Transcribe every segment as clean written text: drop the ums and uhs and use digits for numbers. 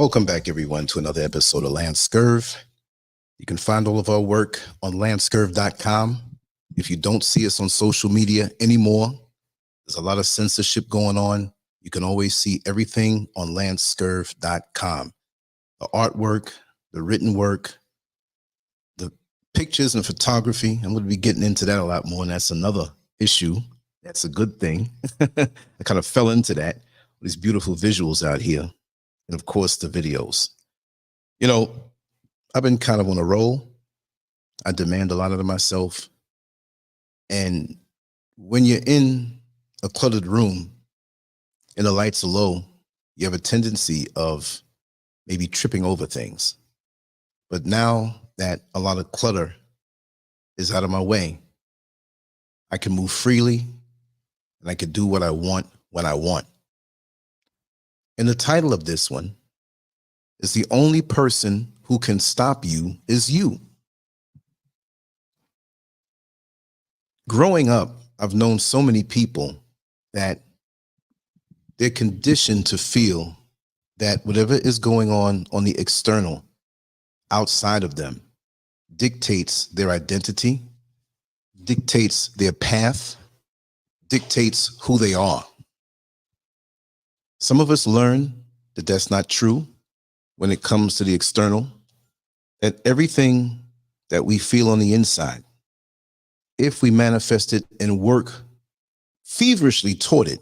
Welcome back, everyone, to another episode of Lancescurv. You can find all of our work on Lancescurv.com. If you don't see us on social media anymore, there's a lot of censorship going on. You can always see everything on Lancescurv.com. The artwork, the written work, the pictures and photography. I'm going to be getting into that a lot more, and that's another issue. That's a good thing. I kind of fell into that. These beautiful visuals out here. And of course, the videos. You know, I've been kind of on a roll. I demand a lot of myself. And when you're in a cluttered room and the lights are low, you have a tendency of maybe tripping over things. But now that a lot of clutter is out of my way, I can move freely and I can do what I want when I want. And the title of this one is "The Only Person Who Can Stop You Is You." Growing up, I've known so many people that they're conditioned to feel that whatever is going on the external, outside of them, dictates their identity, dictates their path, dictates who they are. Some of us learn that that's not true when it comes to the external, that everything that we feel on the inside, if we manifest it and work feverishly toward it,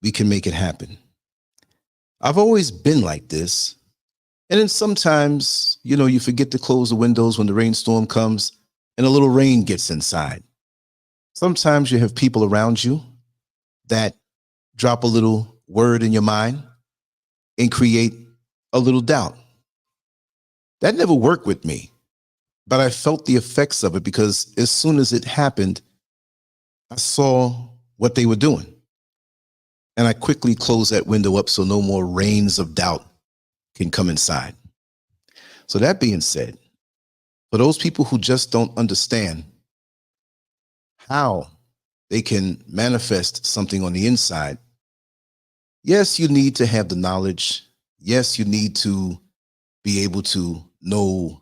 we can make it happen. I've always been like this. And then sometimes, you know, you forget to close the windows when the rainstorm comes and a little rain gets inside. Sometimes you have people around you that drop a little word in your mind and create a little doubt. That never worked with me, but I felt the effects of it because as soon as it happened, I saw what they were doing. And I quickly closed that window up so no more rains of doubt can come inside. So that being said, for those people who just don't understand how they can manifest something on the inside, yes, you need to have the knowledge. Yes, you need to be able to know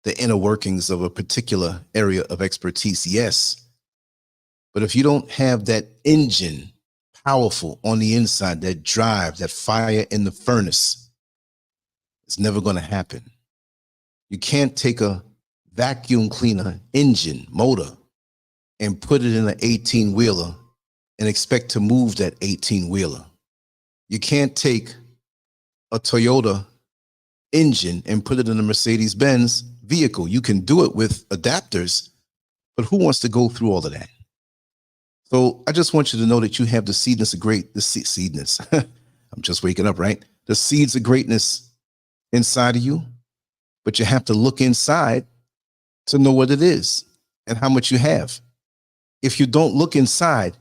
the inner workings of a particular area of expertise. Yes. But if you don't have that engine powerful on the inside, that drive, that fire in the furnace, it's never going to happen. You can't take a vacuum cleaner engine motor and put it in an 18-wheeler and expect to move that 18-wheeler. You can't take a Toyota engine and put it in a Mercedes-Benz vehicle. You can do it with adapters, but who wants to go through all of that? So I just want you to know that you have the seedness of seedness. I'm just waking up, right? The seeds of greatness inside of you, but you have to look inside to know what it is and how much you have. If you don't look inside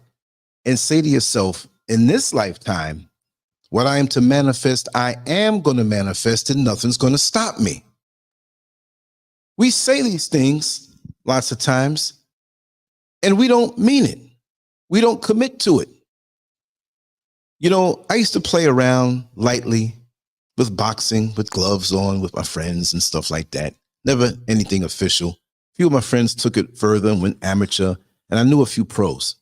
and say to yourself, in this lifetime, what I am to manifest, I am going to manifest, and nothing's going to stop me. We say these things lots of times, and we don't mean it. We don't commit to it. You know, I used to play around lightly with boxing, with gloves on, with my friends and stuff like that. Never anything official. A few of my friends took it further and went amateur, and I knew a few pros.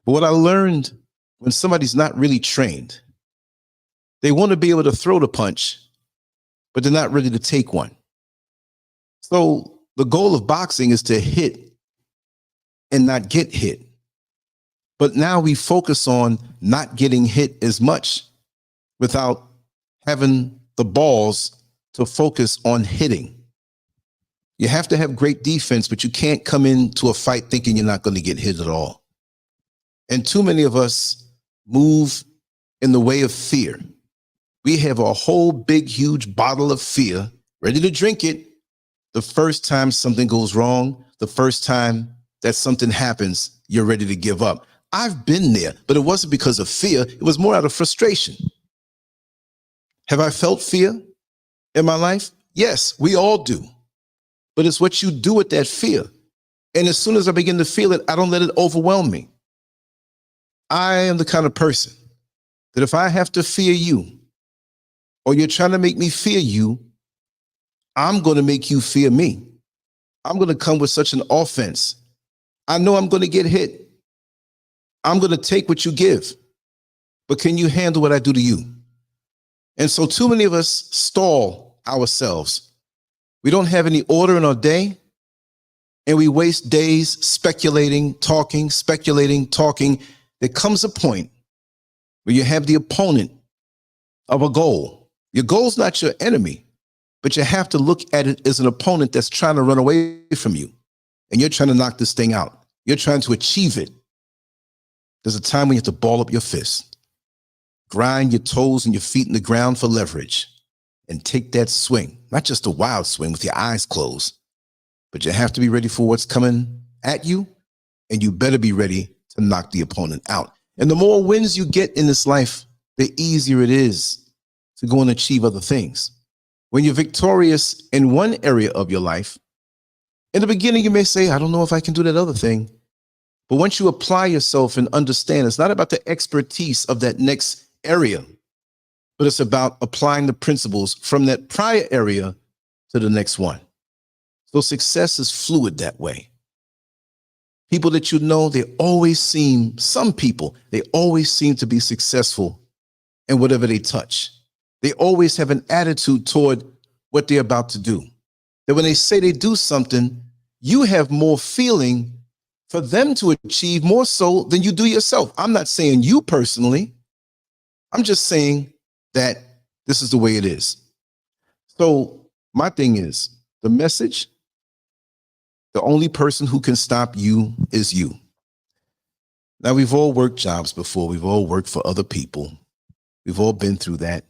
But what I learned, when somebody's not really trained, they want to be able to throw the punch, but they're not ready to take one. So the goal of boxing is to hit and not get hit. But now we focus on not getting hit as much without having the balls to focus on hitting. You have to have great defense, but you can't come into a fight thinking you're not going to get hit at all. And too many of us move in the way of fear. We have a whole big, huge bottle of fear, ready to drink it. The first time something goes wrong, the first time that something happens, you're ready to give up. I've been there, but it wasn't because of fear. It was more out of frustration. Have I felt fear in my life? Yes, we all do. But it's what you do with that fear. And as soon as I begin to feel it, I don't let it overwhelm me. I am the kind of person that if I have to fear you, or you're trying to make me fear you, I'm going to make you fear me. I'm going to come with such an offense. I know I'm going to get hit. I'm going to take what you give. But can you handle what I do to you? And so too many of us stall ourselves. We don't have any order in our day, and we waste days speculating, talking. There comes a point where you have the opponent of a goal. Your goal's not your enemy, but you have to look at it as an opponent that's trying to run away from you. And you're trying to knock this thing out. You're trying to achieve it. There's a time when you have to ball up your fist, grind your toes and your feet in the ground for leverage, and take that swing. Not just a wild swing with your eyes closed, but you have to be ready for what's coming at you, and you better be ready to knock the opponent out. And the more wins you get in this life, the easier it is to go and achieve other things. When you're victorious in one area of your life, in the beginning, you may say, I don't know if I can do that other thing. But once you apply yourself and understand, it's not about the expertise of that next area, but it's about applying the principles from that prior area to the next one. So success is fluid that way. People that you know, some people always seem to be successful in whatever they touch. They always have an attitude toward what they're about to do. That when they say they do something, you have more feeling for them to achieve more so than you do yourself. I'm not saying you personally. I'm just saying that this is the way it is. So my thing is, the message, the only person who can stop you is you. Now, we've all worked jobs before. We've all worked for other people. We've all been through that.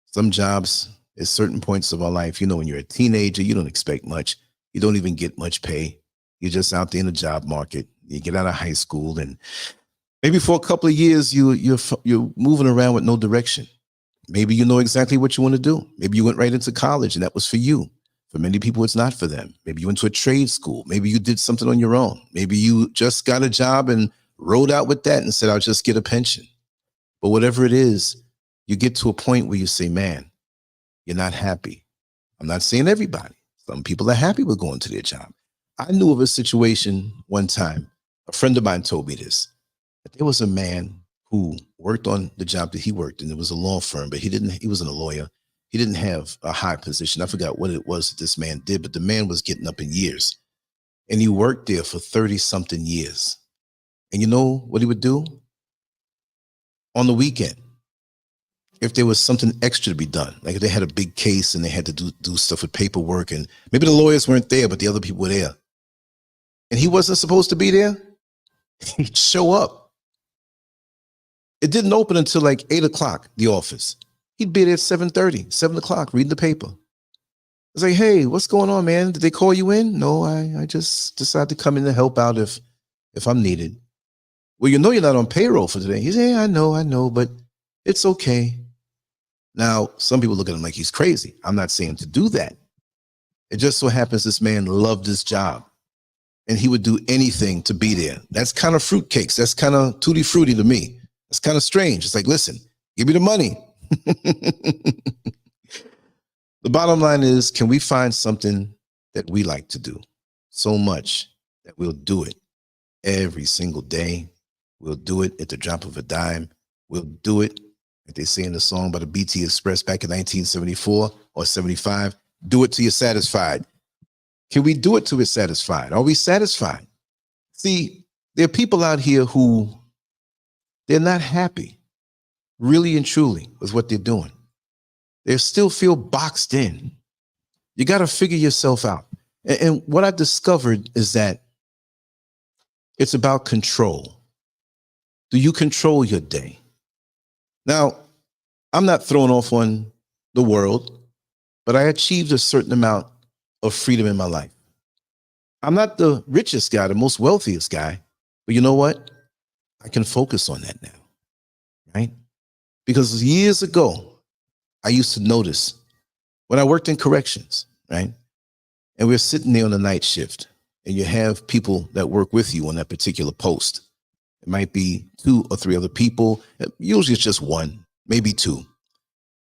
Some jobs at certain points of our life, when you're a teenager, you don't expect much. You don't even get much pay. You're just out there in the job market. You get out of high school, and maybe for a couple of years, you're moving around with no direction. Maybe you know exactly what you want to do. Maybe you went right into college, and that was for you. For many people, it's not for them. Maybe you went to a trade school. Maybe you did something on your own. Maybe you just got a job and rode out with that and said, I'll just get a pension. But whatever it is, you get to a point where you say, man, you're not happy. I'm not saying everybody. Some people are happy with going to their job. I knew of a situation one time. A friend of mine told me this. That there was a man who worked on the job that he worked in. It was a law firm, but he wasn't a lawyer. He didn't have a high position. I forgot what it was that this man did, but the man was getting up in years. And he worked there for 30-something years. And you know what he would do? On the weekend, if there was something extra to be done, like if they had a big case and they had to do stuff with paperwork, and maybe the lawyers weren't there, but the other people were there, and he wasn't supposed to be there, he'd show up. It didn't open until like 8 o'clock, the office. He'd be there at 7:30, 7 o'clock, reading the paper. It's like, hey, what's going on, man? Did they call you in? No, I just decided to come in to help out if I'm needed. Well, you're not on payroll for today. He said, yeah, I know, but it's okay. Now, some people look at him like he's crazy. I'm not saying to do that. It just so happens this man loved his job, and he would do anything to be there. That's kind of fruitcakes. That's kind of tutti frutti to me. It's kind of strange. It's like, listen, give me the money. The bottom line is, can we find something that we like to do so much that we'll do it every single day? We'll do it at the drop of a dime. We'll do it, like they say in the song by the BT Express back in 1974 or 75, do it till you're satisfied. Can we do it till we're satisfied? Are we satisfied? See, there are people out here who they're not happy, really and truly, with what they're doing. They still feel boxed in. You got to figure yourself out. And what I discovered is that it's about control. Do you control your day? Now, I'm not throwing off on the world, but I achieved a certain amount of freedom in my life. I'm not the richest guy, the most wealthiest guy, but you know what? I can focus on that now, right? Because years ago, I used to notice when I worked in corrections, right? And we're sitting there on the night shift, and you have people that work with you on that particular post. It might be 2 or 3 other people. Usually it's just 1, maybe 2.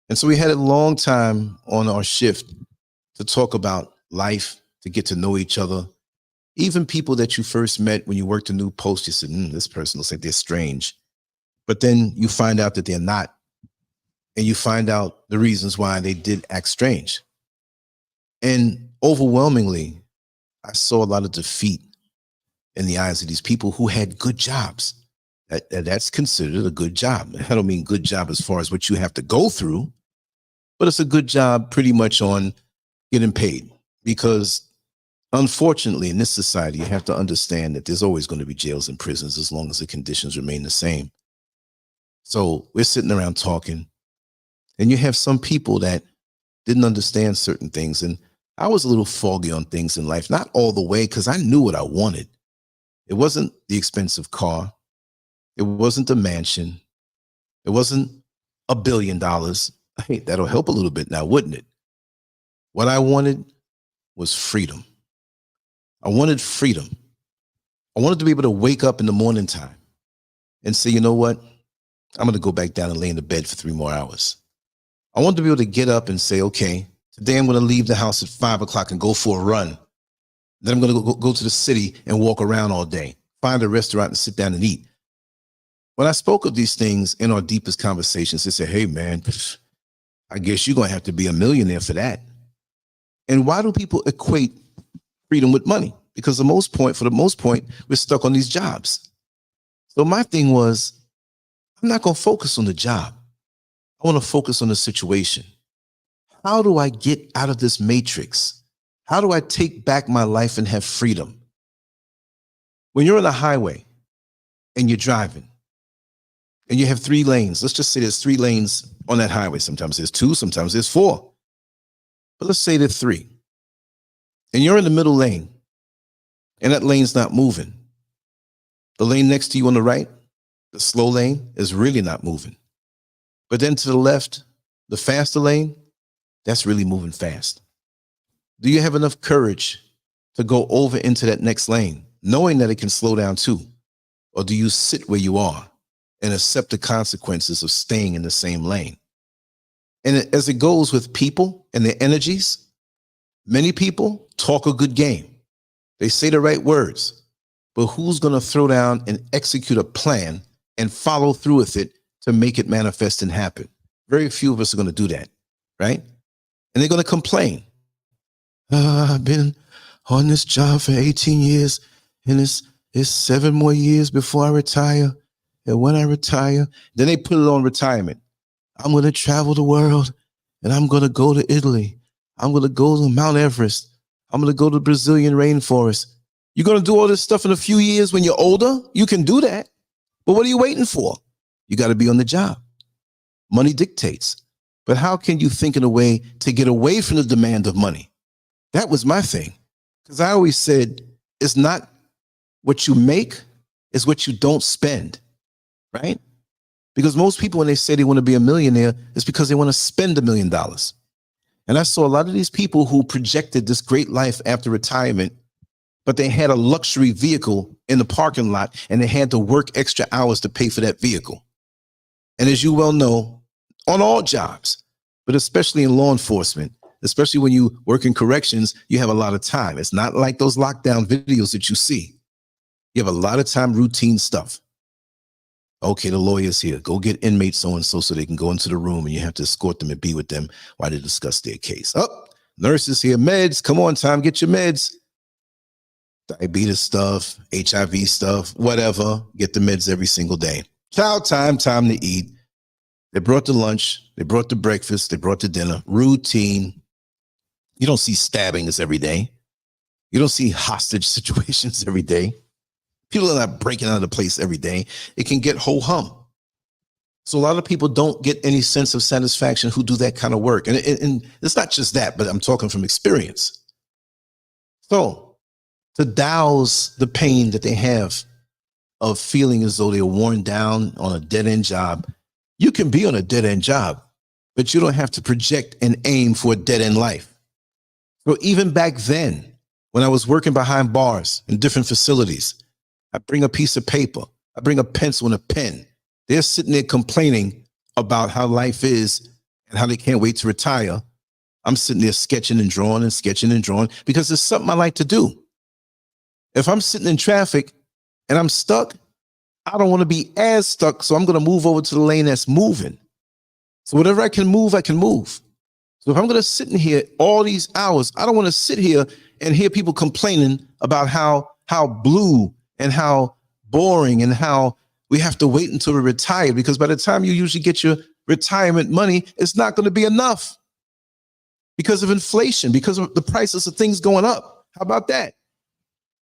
And so we had a long time on our shift to talk about life, to get to know each other. Even people that you first met when you worked a new post, you said, this person looks like they're strange. But then you find out that they're not. And you find out the reasons why they did act strange. And overwhelmingly, I saw a lot of defeat in the eyes of these people who had good jobs. That's considered a good job. I don't mean good job as far as what you have to go through, but it's a good job pretty much on getting paid. Because unfortunately, in this society, you have to understand that there's always going to be jails and prisons as long as the conditions remain the same. So we're sitting around talking, and you have some people that didn't understand certain things. And I was a little foggy on things in life, not all the way, because I knew what I wanted. It wasn't the expensive car. It wasn't the mansion. It wasn't $1 billion. Hey, that'll help a little bit now, wouldn't it? What I wanted was freedom. I wanted freedom. I wanted to be able to wake up in the morning time and say, you know what? I'm going to go back down and lay in the bed for 3 more hours. I wanted to be able to get up and say, okay, today I'm going to leave the house at 5 o'clock and go for a run. Then I'm going to go to the city and walk around all day, find a restaurant and sit down and eat. When I spoke of these things in our deepest conversations, they said, hey, man, I guess you're going to have to be a millionaire for that. And why do people equate freedom with money? Because for the most part, we're stuck on these jobs. So my thing was, I'm not going to focus on the job. I want to focus on the situation. How do I get out of this matrix? How do I take back my life and have freedom? When you're on a highway and you're driving and you have 3 lanes, let's just say there's 3 lanes on that highway. Sometimes there's 2, sometimes there's 4. But let's say there's 3. And you're in the middle lane and that lane's not moving. The lane next to you on the right, the slow lane, is really not moving. But then to the left, the faster lane, that's really moving fast. Do you have enough courage to go over into that next lane, knowing that it can slow down too? Or do you sit where you are and accept the consequences of staying in the same lane? And as it goes with people and their energies, many people talk a good game. They say the right words, but who's going to throw down and execute a plan and follow through with it to make it manifest and happen? Very few of us are going to do that, right? And they're going to complain. I've been on this job for 18 years, and it's 7 more years before I retire. And when I retire, then they put it on retirement. I'm going to travel the world, and I'm going to go to Italy. I'm going to go to Mount Everest. I'm going to go to the Brazilian rainforest. You're going to do all this stuff in a few years when you're older? You can do that. But what are you waiting for? You got to be on the job. Money dictates. But how can you think in a way to get away from the demand of money? That was my thing. Because I always said, it's not what you make, it's what you don't spend, right? Because most people, when they say they want to be a millionaire, it's because they want to spend $1 million. And I saw a lot of these people who projected this great life after retirement, but they had a luxury vehicle in the parking lot and they had to work extra hours to pay for that vehicle. And as you well know, on all jobs, but especially in law enforcement, especially when you work in corrections, you have a lot of time. It's not like those lockdown videos that you see. You have a lot of time, routine stuff. Okay, the lawyer's here. Go get inmate so-and-so so they can go into the room and you have to escort them and be with them while they discuss their case. Oh, nurses here, meds. Come on, time, get your meds. Diabetes stuff, HIV stuff, whatever. Get the meds every single day. Chow time, time to eat. They brought the lunch. They brought the breakfast. They brought the dinner. Routine. You don't see stabbings every day. You don't see hostage situations every day. People are not breaking out of the place every day. It can get ho-hum. So a lot of people don't get any sense of satisfaction who do that kind of work. And it's not just that, but I'm talking from experience. So to douse the pain that they have of feeling as though they're worn down on a dead-end job, you can be on a dead-end job, but you don't have to project and aim for a dead-end life. So even back then, when I was working behind bars in different facilities, I bring a piece of paper, I bring a pencil and a pen. They're sitting there complaining about how life is and how they can't wait to retire. I'm sitting there sketching and drawing because it's something I like to do. If I'm sitting in traffic and I'm stuck, I don't want to be as stuck, so I'm going to move over to the lane that's moving. So whatever I can move, I can move. So if I'm going to sit in here all these hours, I don't want to sit here and hear people complaining about how blue and how boring and how we have to wait until we're retired, because by the time you usually get your retirement money, it's not going to be enough because of inflation, because of the prices of things going up. How about that?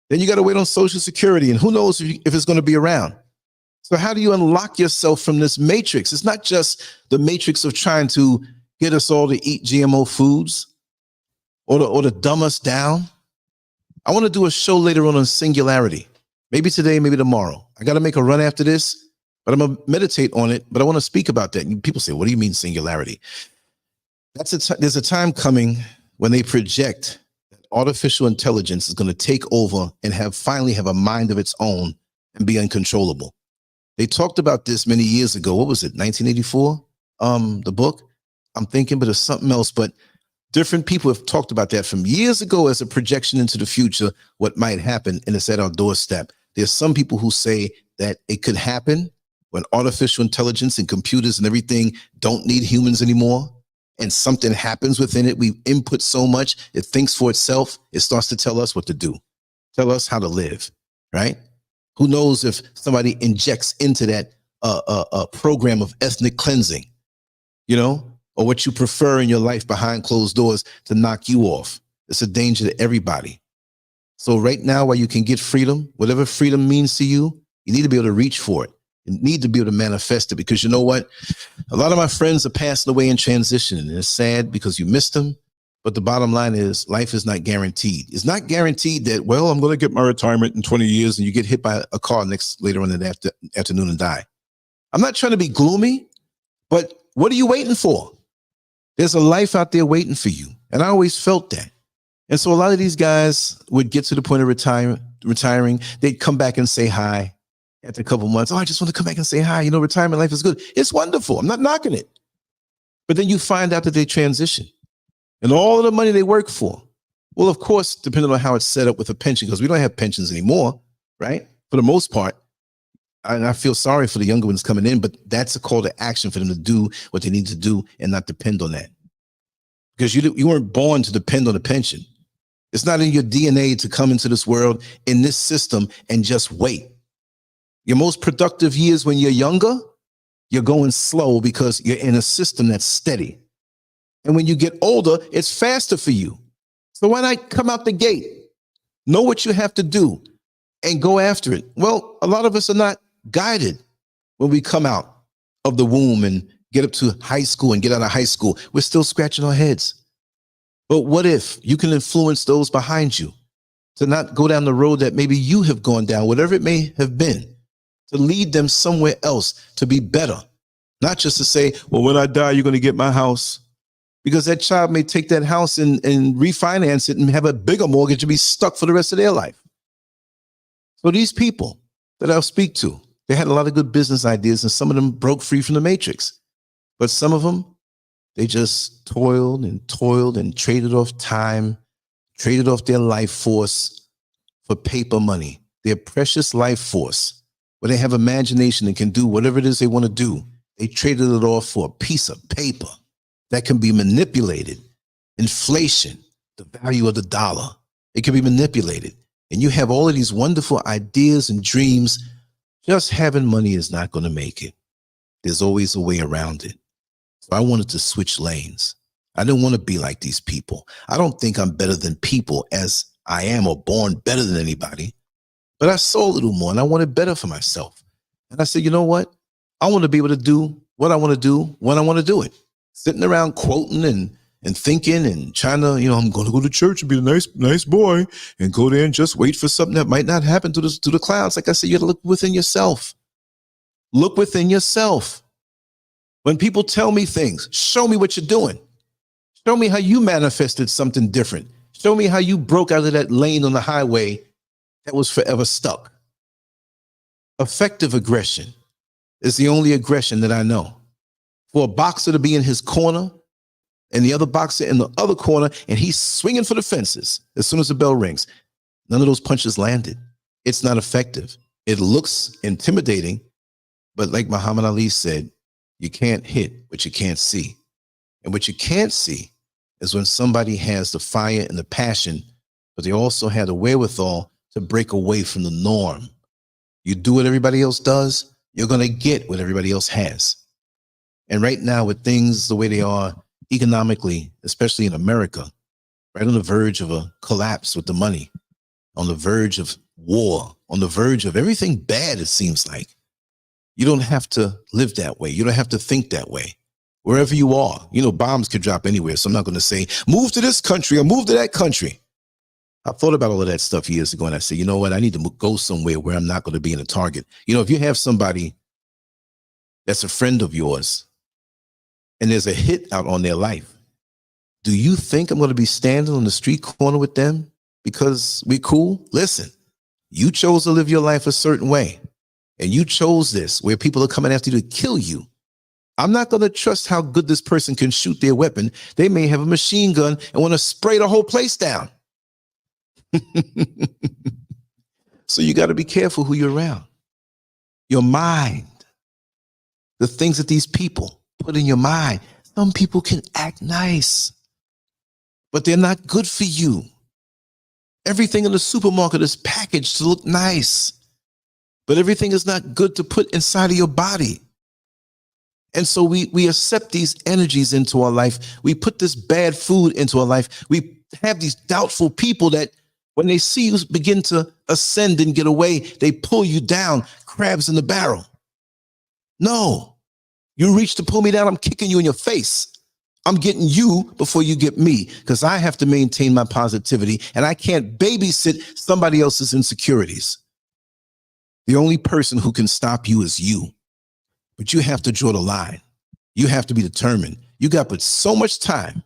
Then you got to wait on Social Security, and who knows if it's going to be around. So how do you unlock yourself from this matrix? It's not just the matrix of trying to get us all to eat GMO foods or to dumb us down. I want to do a show later on singularity. Maybe today, maybe tomorrow. I got to make a run after this, but I'm going to meditate on it. But I want to speak about that. And people say, what do you mean singularity? There's a time coming when they project that artificial intelligence is going to take over and finally have a mind of its own and be uncontrollable. They talked about this many years ago. What was it, 1984? The book? I'm thinking, but it's something else. But different people have talked about that from years ago as a projection into the future, what might happen, and it's at our doorstep. There's some people who say that it could happen when artificial intelligence and computers and everything don't need humans anymore, and something happens within it. We input so much, it thinks for itself. It starts to tell us what to do, tell us how to live, right? Who knows if somebody injects into that program of ethnic cleansing, or what you prefer in your life behind closed doors to knock you off. It's a danger to everybody. So right now, while you can get freedom, whatever freedom means to you, you need to be able to reach for it. You need to be able to manifest it, because you know what? A lot of my friends are passing away in transition, and it's sad because you missed them. But the bottom line is life is not guaranteed. It's not guaranteed that, well, I'm going to get my retirement in 20 years and you get hit by a car later on in the afternoon and die. I'm not trying to be gloomy, but what are you waiting for? There's a life out there waiting for you. And I always felt that. And so a lot of these guys would get to the point of retiring. They'd come back and say hi after a couple months. Oh, I just want to come back and say hi. Retirement life is good. It's wonderful. I'm not knocking it. But then you find out that they transition. And all of the money they work for, well, of course, depending on how it's set up with a pension, because we don't have pensions anymore, right? For the most part. And I feel sorry for the younger ones coming in, but that's a call to action for them to do what they need to do and not depend on that. Because you weren't born to depend on a pension. It's not in your DNA to come into this world, in this system, and just wait. Your most productive years when you're younger, you're going slow because you're in a system that's steady. And when you get older, it's faster for you. So why not come out the gate, know what you have to do, and go after it? Well, a lot of us are not guided when we come out of the womb and get up to high school and get out of high school. We're still scratching our heads. But what if you can influence those behind you to not go down the road that maybe you have gone down, whatever it may have been, to lead them somewhere else to be better? Not just to say, well, when I die, you're going to get my house. Because that child may take that house and refinance it and have a bigger mortgage and be stuck for the rest of their life. So these people that I'll speak to, they had a lot of good business ideas, and some of them broke free from the matrix. But some of them, they just toiled and traded off time, traded off their life force for paper money, their precious life force, where they have imagination and can do whatever it is they want to do. They traded it off for a piece of paper that can be manipulated. Inflation, the value of the dollar, it can be manipulated. And you have all of these wonderful ideas and dreams. Just having money is not going to make it. There's always a way around it. So I wanted to switch lanes. I didn't want to be like these people. I don't think I'm better than people as I am, or born better than anybody. But I saw a little more and I wanted better for myself. And I said, you know what? I want to be able to do what I want to do when I want to do it. Sitting around quoting and thinking and trying to, I'm going to go to church and be a nice boy and go there and just wait for something that might not happen to the clouds. Like I said, you got to look within yourself. Look within yourself. When people tell me things, show me what you're doing. Show me how you manifested something different. Show me how you broke out of that lane on the highway that was forever stuck. Effective aggression is the only aggression that I know. for a boxer to be in his corner and the other boxer in the other corner, and he's swinging for the fences as soon as the bell rings. None of those punches landed. It's not effective. It looks intimidating, but like Muhammad Ali said, you can't hit what you can't see. And what you can't see is when somebody has the fire and the passion, but they also had the wherewithal to break away from the norm. You do what everybody else does, you're going to get what everybody else has. And right now, with things the way they are economically, especially in America, right on the verge of a collapse with the money, on the verge of war, on the verge of everything bad, it seems like. You don't have to live that way. You don't have to think that way. Wherever you are, you know, bombs could drop anywhere. So I'm not going to say, move to this country or move to that country. I thought about all of that stuff years ago, and I said, you know what? I need to go somewhere where I'm not going to be in a target. You know, if you have somebody that's a friend of yours and there's a hit out on their life, do you think I'm going to be standing on the street corner with them because we're cool? Listen, you chose to live your life a certain way, and you chose this where people are coming after you to kill you. I'm not going to trust how good this person can shoot their weapon. They may have a machine gun and want to spray the whole place down. So you got to be careful who you're around. Your mind, the things that these people put in your mind. Some people can act nice, but they're not good for you. Everything in the supermarket is packaged to look nice, but everything is not good to put inside of your body. And so we accept these energies into our life. We put this bad food into our life. We have these doubtful people that when they see you begin to ascend and get away, they pull you down, crabs in the barrel. No, you reach to pull me down, I'm kicking you in your face. I'm getting you before you get me, because I have to maintain my positivity and I can't babysit somebody else's insecurities. The only person who can stop you is you. But you have to draw the line. You have to be determined. You got but so much time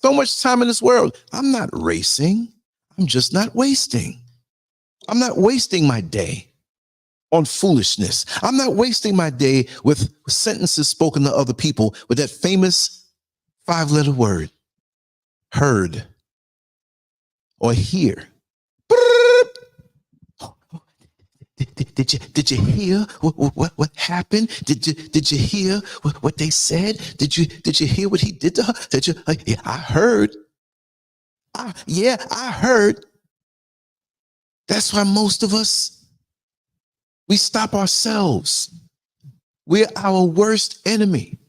in this world. I'm not racing. I'm just not wasting. I'm not wasting my day on foolishness. I'm not wasting my day with sentences spoken to other people with that famous 5-letter word, heard or hear. Did you hear what happened? Did you hear what they said? Did you hear what he did to her? Yeah, I heard. I heard. That's why most of us, we stop ourselves. We're our worst enemy.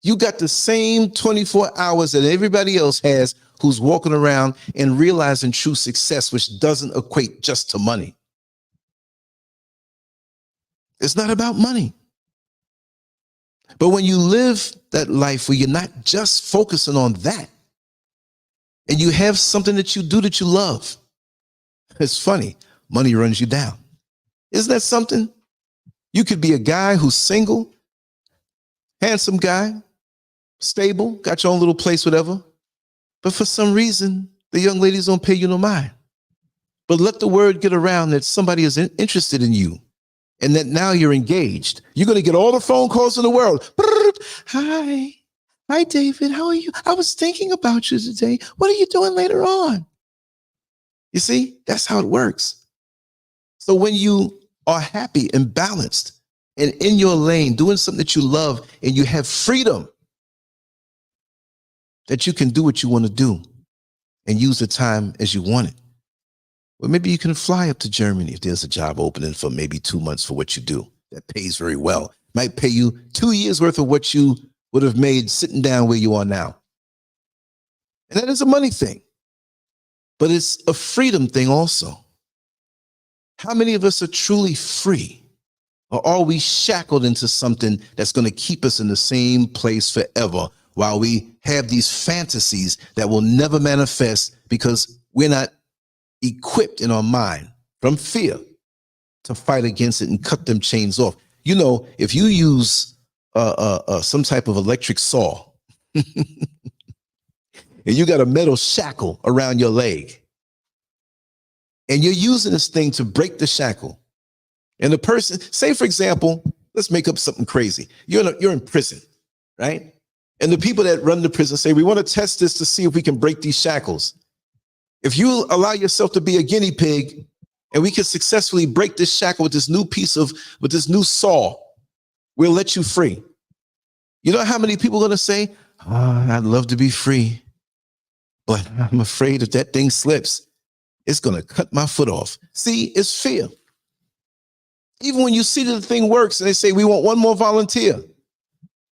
You got the same 24 hours that everybody else has who's walking around and realizing true success, which doesn't equate just to money. It's not about money. But when you live that life where you're not just focusing on that, and you have something that you do that you love, it's funny, money runs you down. Isn't that something? You could be a guy who's single, handsome guy, stable, got your own little place, whatever. But for some reason, the young ladies don't pay you no mind. But let the word get around that somebody is interested in you and that now you're engaged. You're going to get all the phone calls in the world. Hi, David. How are you? I was thinking about you today. What are you doing later on? You see, that's how it works. So when you are happy and balanced and in your lane, doing something that you love, and you have freedom that you can do what you want to do and use the time as you want it. Well, maybe you can fly up to Germany if there's a job opening for maybe 2 months for what you do. That pays very well. Might pay you 2 years worth of what you would have made sitting down where you are now. And that is a money thing, but it's a freedom thing also. How many of us are truly free? Or are we shackled into something that's going to keep us in the same place forever while we have these fantasies that will never manifest because we're not equipped in our mind from fear to fight against it and cut them chains off? You know, if you use some type of electric saw and you got a metal shackle around your leg and you're using this thing to break the shackle, and the person, say for example, Let's make up something crazy. You're in prison, right? And the people that run the prison say, we want to test this to see if we can break these shackles. If you allow yourself to be a guinea pig and we can successfully break this shackle with this new saw, we'll let you free. You know how many people are going to say, I'd love to be free, but I'm afraid if that thing slips, it's going to cut my foot off. See, it's fear. Even when you see that the thing works and they say, we want one more volunteer.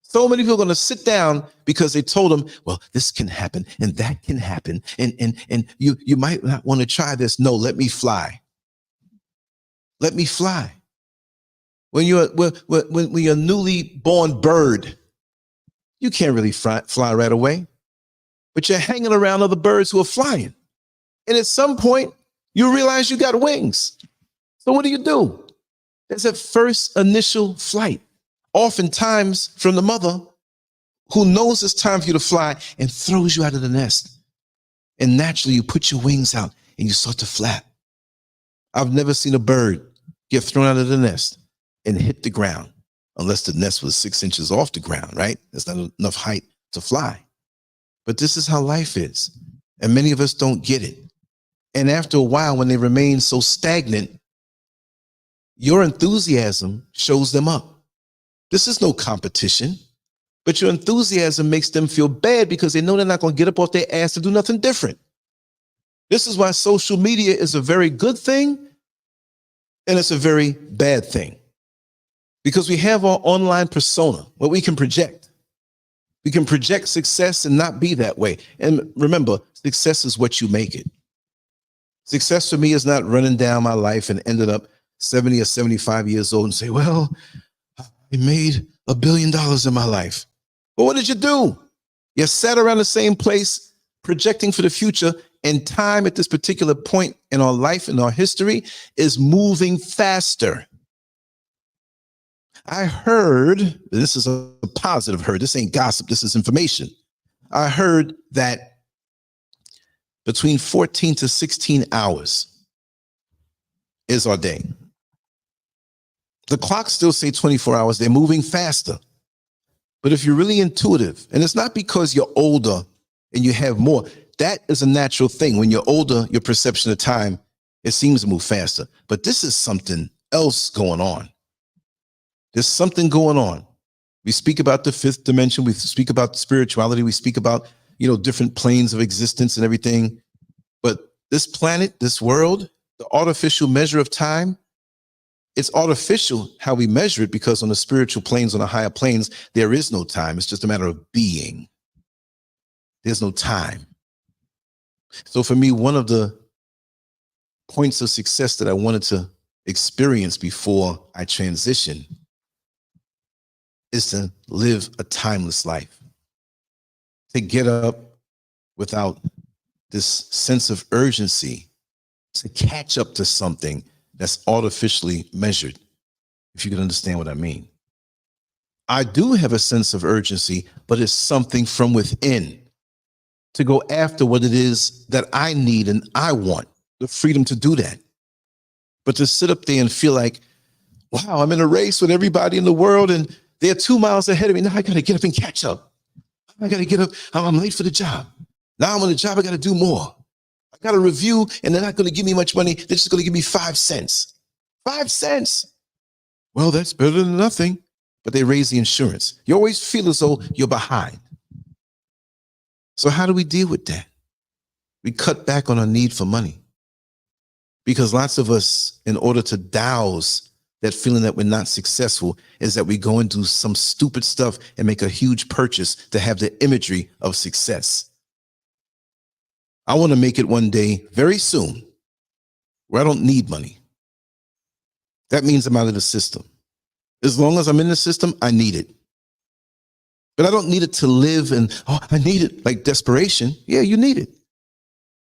So many people are going to sit down because they told them, well, this can happen and that can happen. And you might not want to try this. No, let me fly. Let me fly. When you're a newly born bird, you can't really fly right away, but you're hanging around other birds who are flying. And at some point, you realize you got wings. So what do? There's that first initial flight, oftentimes from the mother who knows it's time for you to fly and throws you out of the nest. And naturally, you put your wings out and you start to flap. I've never seen a bird get thrown out of the nest and hit the ground, unless the nest was 6 inches off the ground, right? There's not enough height to fly. But this is how life is. And many of us don't get it. And after a while, when they remain so stagnant, your enthusiasm shows them up. This is no competition, but your enthusiasm makes them feel bad because they know they're not going to get up off their ass to do nothing different. This is why social media is a very good thing and it's a very bad thing. Because we have our online persona, what we can project. We can project success and not be that way. And remember, success is what you make it. Success for me is not running down my life and ended up 70 or 75 years old and say, well, I made $1 billion in my life. But what did you do? You sat around the same place projecting for the future, and time at this particular point in our life, in our history, is moving faster. I heard, this is a positive heard, this ain't gossip, this is information. I heard that between 14 to 16 hours is our day. The clocks still say 24 hours, they're moving faster. But if you're really intuitive, and it's not because you're older and you have more, that is a natural thing. When you're older, your perception of time, it seems to move faster. But this is something else going on. There's something going on. We speak about the fifth dimension. We speak about spirituality. We speak about, different planes of existence and everything. But this planet, this world, the artificial measure of time, it's artificial how we measure it because on the spiritual planes, on the higher planes, there is no time. It's just a matter of being. There's no time. So for me, one of the points of success that I wanted to experience before I transition is to live a timeless life, to get up without this sense of urgency, to catch up to something that's artificially measured, if you can understand what I mean. I do have a sense of urgency, but it's something from within to go after what it is that I need and I want, the freedom to do that. But to sit up there and feel like, wow, I'm in a race with everybody in the world and they're 2 miles ahead of me. Now I got to get up and catch up. I got to get up. I'm late for the job. Now I'm on the job. I got to do more. I got a review and they're not going to give me much money. They're just going to give me 5 cents. 5 cents. Well, that's better than nothing. But they raise the insurance. You always feel as though you're behind. So how do we deal with that? We cut back on our need for money. Because lots of us, in order to douse that feeling that we're not successful, is that we go and do some stupid stuff and make a huge purchase to have the imagery of success. I want to make it one day, very soon, where I don't need money. That means I'm out of the system. As long as I'm in the system, I need it. But I don't need it to live and, I need it like desperation. Yeah, you need it.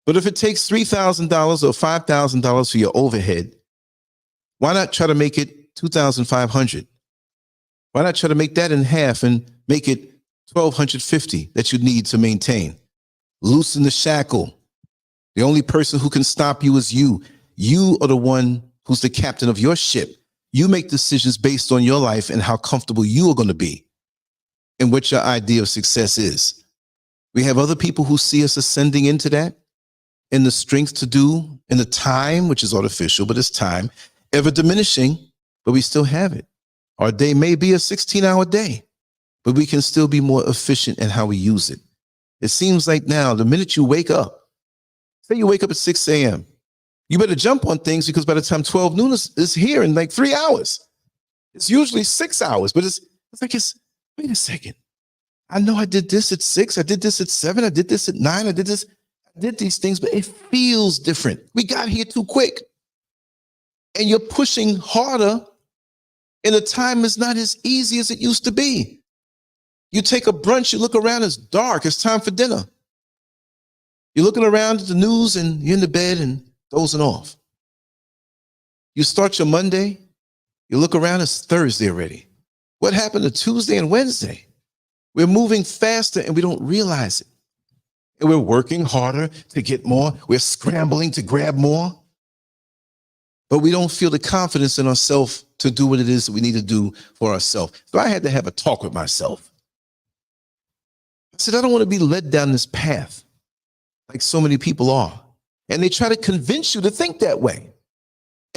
But if it takes $3,000 or $5,000 for your overhead, why not try to make it $2,500? Why not try to make that in half and make it $1,250 that you need to maintain? Loosen the shackle. The only person who can stop you is you. You are the one who's the captain of your ship. You make decisions based on your life and how comfortable you are going to be and what your idea of success is. We have other people who see us ascending into that, and the strength to do, and the time, which is artificial, but it's time, ever diminishing, but we still have it. Our day may be a 16-hour day, but we can still be more efficient in how we use it. It seems like now, the minute you wake up, say you wake up at 6 a.m., you better jump on things, because by the time 12 noon is here in like 3 hours, it's usually 6 hours, but it's like, wait a second. I know I did this at 6, I did this at 7, I did this at 9, I did these things, but it feels different. We got here too quick. And you're pushing harder, and the time is not as easy as it used to be. You take a brunch, you look around, it's dark, it's time for dinner. You're looking around at the news and you're in the bed and dozing off. You start your Monday, you look around, it's Thursday already. What happened to Tuesday and Wednesday? We're moving faster and we don't realize it. And we're working harder to get more. We're scrambling to grab more. But we don't feel the confidence in ourselves to do what it is that we need to do for ourselves. So I had to have a talk with myself. I said, I don't want to be led down this path like so many people are. And they try to convince you to think that way.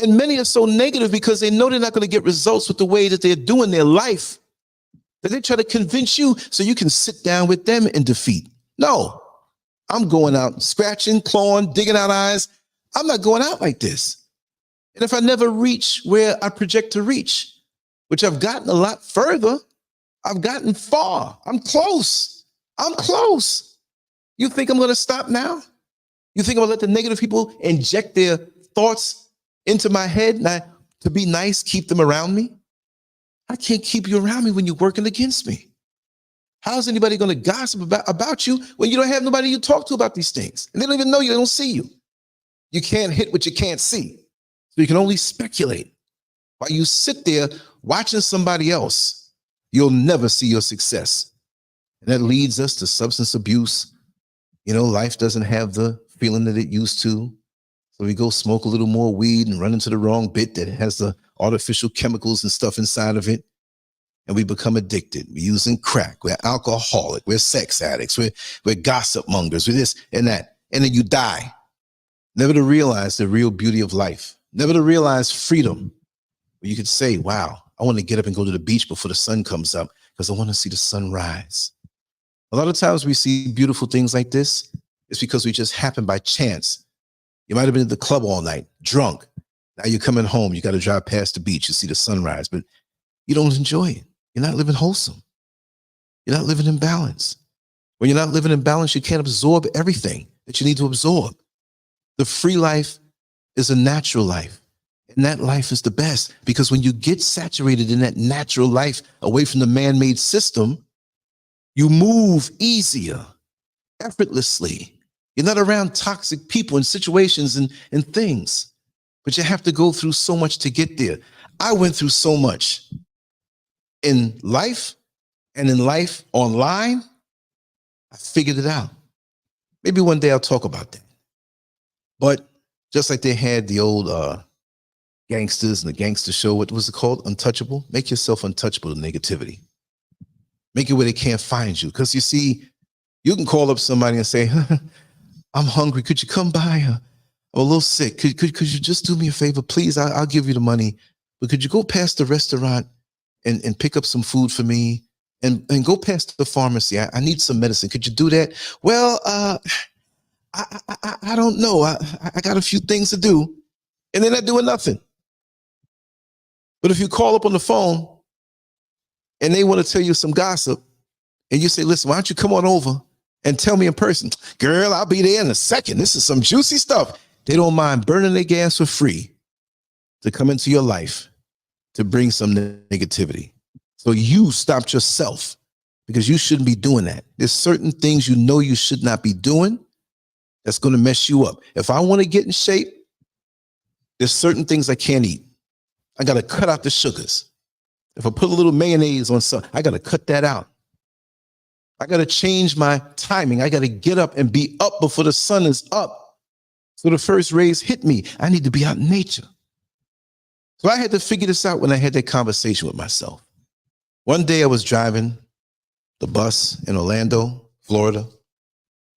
And many are so negative because they know they're not going to get results with the way that they're doing their life, that they try to convince you so you can sit down with them in defeat. No, I'm going out scratching, clawing, digging out eyes. I'm not going out like this. And if I never reach where I project to reach, which I've gotten a lot further, I've gotten far. I'm close. I'm close. You think I'm going to stop now? You think I'm going to let the negative people inject their thoughts into my head and to be nice, keep them around me? I can't keep you around me when you're working against me. How's anybody going to gossip about you when you don't have nobody you talk to about these things? And they don't even know you, they don't see you. You can't hit what you can't see. So you can only speculate. While you sit there watching somebody else, you'll never see your success. And that leads us to substance abuse. You know, life doesn't have the feeling that it used to. So we go smoke a little more weed and run into the wrong bit that has the artificial chemicals and stuff inside of it. And we become addicted. We're using crack. We're alcoholic. We're sex addicts. We're gossip mongers. We're this and that. And then you die. Never to realize the real beauty of life. Never to realize freedom. Where you could say, wow, I want to get up and go to the beach before the sun comes up because I want to see the sun rise. A lot of times we see beautiful things like this. It's because we just happen by chance. You might have been at the club all night, drunk. Now you're coming home. You got to drive past the beach. You see the sunrise, but you don't enjoy it. You're not living wholesome. You're not living in balance. When you're not living in balance, you can't absorb everything that you need to absorb. The free life is a natural life. And that life is the best because when you get saturated in that natural life away from the man-made system, you move easier, effortlessly. You're not around toxic people and situations and things, but you have to go through so much to get there. I went through so much in life and in life online. I figured it out. Maybe one day I'll talk about that. But just like they had the old gangsters and the gangster show, what was it called? Untouchable. Make yourself untouchable to negativity. Make it where they can't find you. Because you see, you can call up somebody and say, I'm hungry. Could you come by? I'm a little sick. Could you just do me a favor? Please, I'll give you the money. But could you go past the restaurant and pick up some food for me? And go past the pharmacy. I need some medicine. Could you do that? Well, I don't know. I got a few things to do. And they're not doing nothing. But if you call up on the phone and they want to tell you some gossip and you say, listen, why don't you come on over and tell me in person? Girl, I'll be there in a second. This is some juicy stuff. They don't mind burning their gas for free to come into your life to bring some negativity. So you stopped yourself because you shouldn't be doing that. There's certain things you know you should not be doing that's going to mess you up. If I want to get in shape, there's certain things I can't eat. I got to cut out the sugars. If I put a little mayonnaise on something, I got to cut that out. I got to change my timing. I got to get up and be up before the sun is up. So the first rays hit me. I need to be out in nature. So I had to figure this out when I had that conversation with myself. One day I was driving the bus in Orlando, Florida,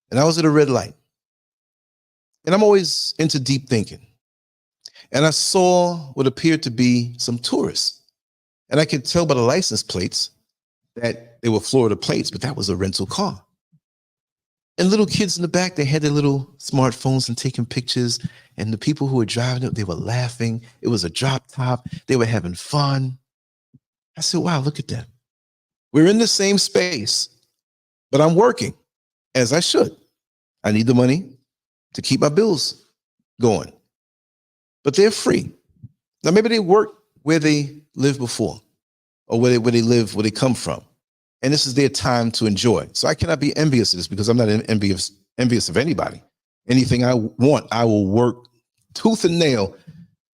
and I was at a red light. And I'm always into deep thinking. And I saw what appeared to be some tourists. And I could tell by the license plates that they were Florida plates, but that was a rental car. And little kids in the back, they had their little smartphones and taking pictures. And the people who were driving it, they were laughing. It was a drop top. They were having fun. I said, wow, look at that. We're in the same space, but I'm working as I should. I need the money to keep my bills going. But they're free. Now, maybe they work where they lived before or where they come from. And this is their time to enjoy. So I cannot be envious of this because I'm not envious of anybody. Anything I want, I will work tooth and nail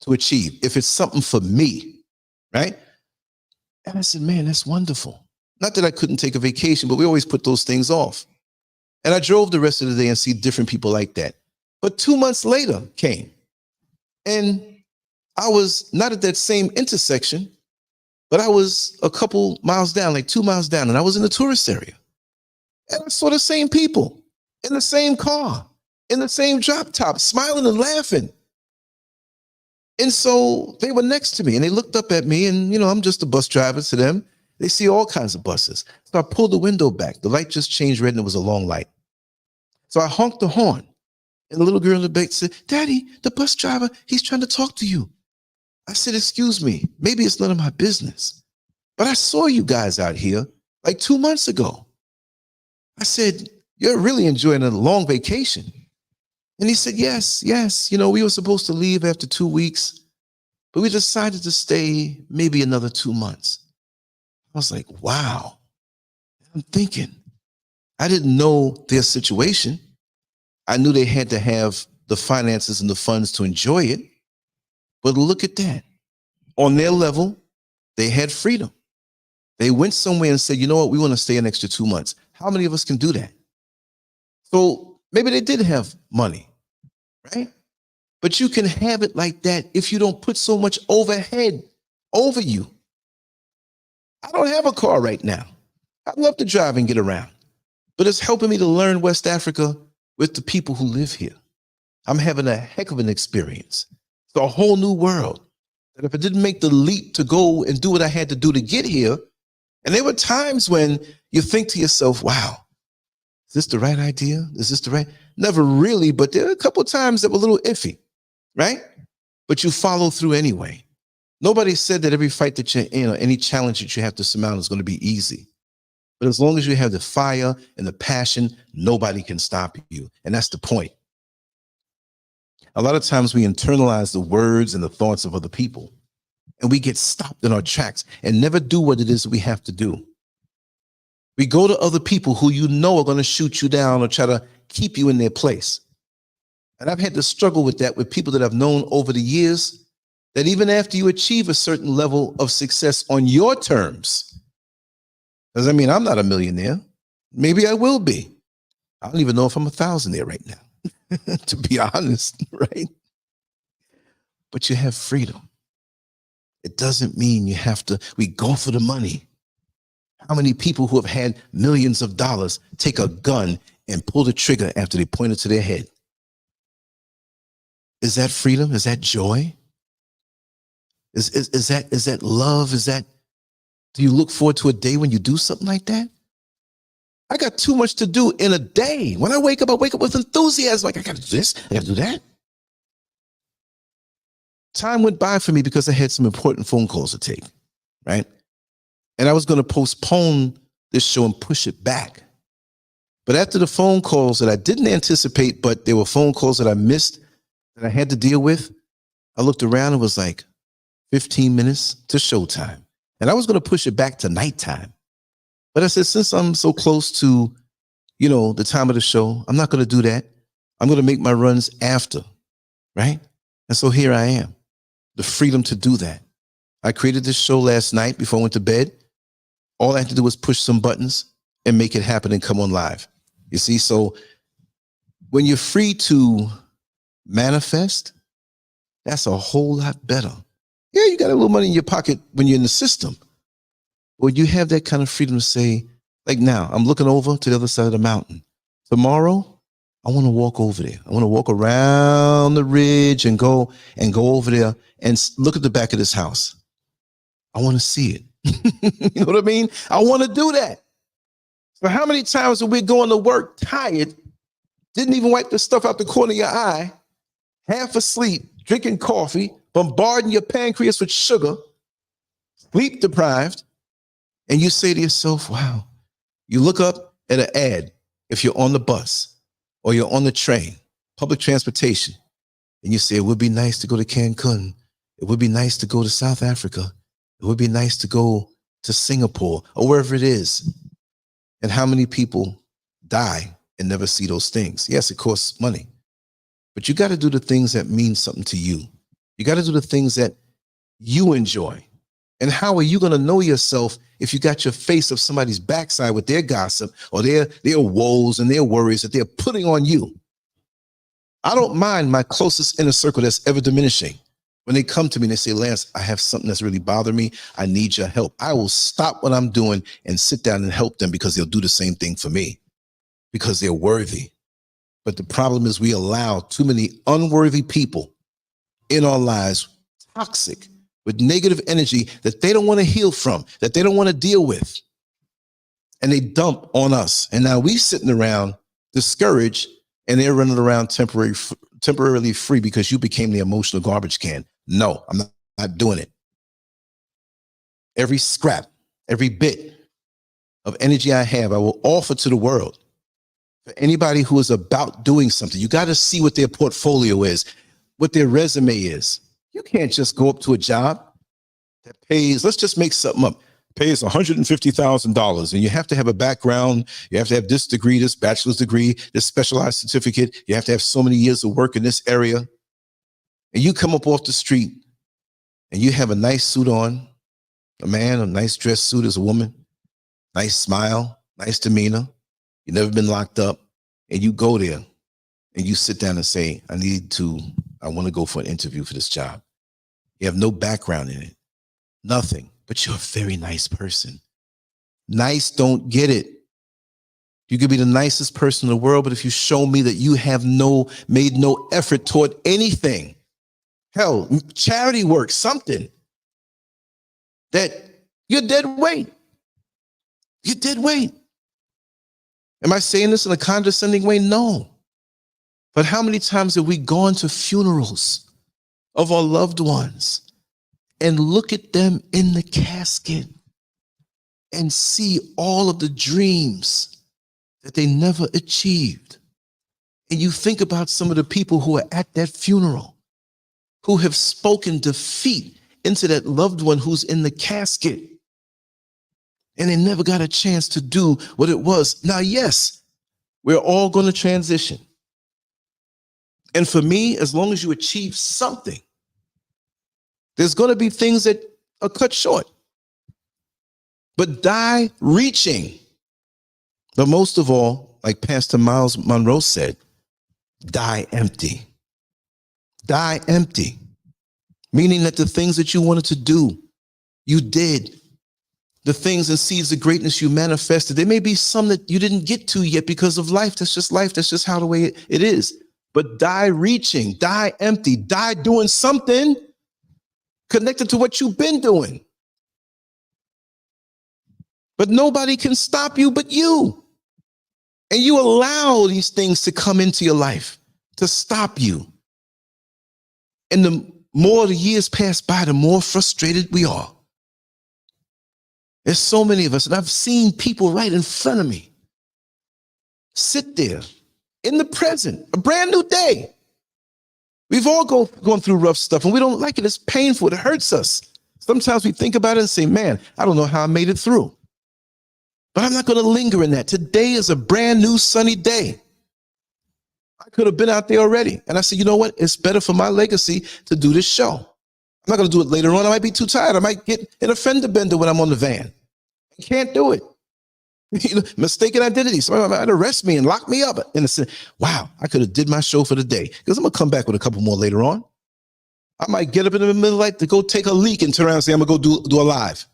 to achieve if it's something for me, right? And I said, man, that's wonderful. Not that I couldn't take a vacation, but we always put those things off. And I drove the rest of the day and see different people like that. But 2 months later came. And I was not at that same intersection, but I was a couple miles down, like 2 miles down, and I was in the tourist area. And I saw the same people in the same car, in the same drop top, smiling and laughing. And so they were next to me and they looked up at me and, you know, I'm just a bus driver to them. They see all kinds of buses. So I pulled the window back. The light just changed red and it was a long light. So I honked the horn and the little girl in the back said, Daddy, the bus driver, he's trying to talk to you. I said, excuse me, maybe it's none of my business, but I saw you guys out here like 2 months ago. I said, you're really enjoying a long vacation. And he said, yes. You know, we were supposed to leave after 2 weeks, but we decided to stay maybe another 2 months. I was like, wow. I'm thinking, I didn't know their situation. I knew they had to have the finances and the funds to enjoy it. But look at that. On their level, they had freedom. They went somewhere and said, you know what, we want to stay an extra 2 months. How many of us can do that? So maybe they did have money, right? But you can have it like that if you don't put so much overhead over you. I don't have a car right now. I'd love to drive and get around, but it's helping me to learn West Africa with the people who live here. I'm having a heck of an experience. It's a whole new world that if I didn't make the leap to go and do what I had to do to get here, and there were times when you think to yourself, wow, is this the right idea? Is this the right? Never really, but there are a couple of times that were a little iffy, right? But you follow through anyway. Nobody said that every fight that you're in or any challenge that you have to surmount is going to be easy. But as long as you have the fire and the passion, nobody can stop you. And that's the point. A lot of times we internalize the words and the thoughts of other people, and we get stopped in our tracks and never do what it is we have to do. We go to other people who you know are going to shoot you down or try to keep you in their place. And I've had to struggle with that with people that I've known over the years, that even after you achieve a certain level of success on your terms, because I mean, I'm not a millionaire. Maybe I will be. I don't even know if I'm a thousandaire right now, to be honest, right? But you have freedom. It doesn't mean you have to, we go for the money. How many people who have had millions of dollars take a gun and pull the trigger after they point it to their head? Is that freedom? Is that joy? Is that love? Do you look forward to a day when you do something like that? I got too much to do in a day. When I wake up with enthusiasm. Like, I got to do this, I got to do that. Time went by for me because I had some important phone calls to take, right? And I was going to postpone this show and push it back. But after the phone calls that I didn't anticipate, but there were phone calls that I missed that I had to deal with, I looked around and was like, 15 minutes to showtime. And I was going to push it back to nighttime. But I said, since I'm so close to, you know, the time of the show, I'm not going to do that. I'm going to make my runs after, right? And so here I am, the freedom to do that. I created this show last night before I went to bed. All I had to do was push some buttons and make it happen and come on live. You see, so when you're free to manifest, that's a whole lot better. Yeah, you got a little money in your pocket when you're in the system. But you have that kind of freedom to say, like now, I'm looking over to the other side of the mountain. Tomorrow, I want to walk over there. I want to walk around the ridge and go over there and look at the back of this house. I want to see it. You know what I mean? I want to do that. So how many times are we going to work tired, didn't even wipe the stuff out the corner of your eye, half asleep, drinking coffee, bombarding your pancreas with sugar, sleep deprived, and you say to yourself, wow, you look up at an ad if you're on the bus or you're on the train, public transportation, and you say, it would be nice to go to Cancun. It would be nice to go to South Africa. It would be nice to go to Singapore or wherever it is. And how many people die and never see those things? Yes, it costs money, but you got to do the things that mean something to you. You got to do the things that you enjoy. And how are you going to know yourself if you got your face of somebody's backside with their gossip or their woes and their worries that they're putting on you? I don't mind my closest inner circle that's ever diminishing. When they come to me and they say, Lance, I have something that's really bothering me. I need your help. I will stop what I'm doing and sit down and help them because they'll do the same thing for me because they're worthy. But the problem is we allow too many unworthy people in our lives, toxic, with negative energy that they don't want to heal from, that they don't want to deal with. And they dump on us. And now we sitting around discouraged and they're running around temporarily free because you became the emotional garbage can. No, I'm not doing it. Every scrap, every bit of energy I have, I will offer to the world. For anybody who is about doing something, you got to see what their portfolio is, what their resume is. You can't just go up to a job that pays, let's just make something up, pays $150,000. And you have to have a background. You have to have this degree, this bachelor's degree, this specialized certificate. You have to have so many years of work in this area. And you come up off the street and you have a nice suit on, a man, a nice dress suit as a woman, nice smile, nice demeanor. You've never been locked up. And you go there and you sit down and say, I want to go for an interview for this job. You have no background in it, nothing, but you're a very nice person. Nice don't get it. You could be the nicest person in the world, but if you show me that you have made no effort toward anything, hell, charity work, something, that you're dead weight. You're dead weight. Am I saying this in a condescending way? No. But how many times have we gone to funerals of our loved ones and look at them in the casket and see all of the dreams that they never achieved? And you think about some of the people who are at that funeral who have spoken defeat into that loved one who's in the casket, and they never got a chance to do what it was. Now, yes, we're all going to transition. And for me, as long as you achieve something, there's going to be things that are cut short. But die reaching. But most of all, like Pastor Miles Monroe said, die empty. Die empty. Meaning that the things that you wanted to do, you did. The things and seeds of greatness you manifested, there may be some that you didn't get to yet because of life. That's just life. That's just how the way it is. But die reaching, die empty, die doing something connected to what you've been doing. But nobody can stop you but you. And you allow these things to come into your life to stop you. And the more the years pass by, the more frustrated we are. There's so many of us, and I've seen people right in front of me sit there in the present, a brand new day. We've all gone through rough stuff, and we don't like it. It's painful. It hurts us. Sometimes we think about it and say, man, I don't know how I made it through. But I'm not going to linger in that. Today is a brand new sunny day. I could have been out there already. And I said, you know what? It's better for my legacy to do this show. I'm not going to do it later on. I might be too tired. I might get in a fender bender when I'm on the van. I can't do it. Mistaken identity. Somebody might arrest me and lock me up. And I said, wow, I could have did my show for the day because I'm going to come back with a couple more later on. I might get up in the middle of the night to go take a leak and turn around and say, I'm going to go do a live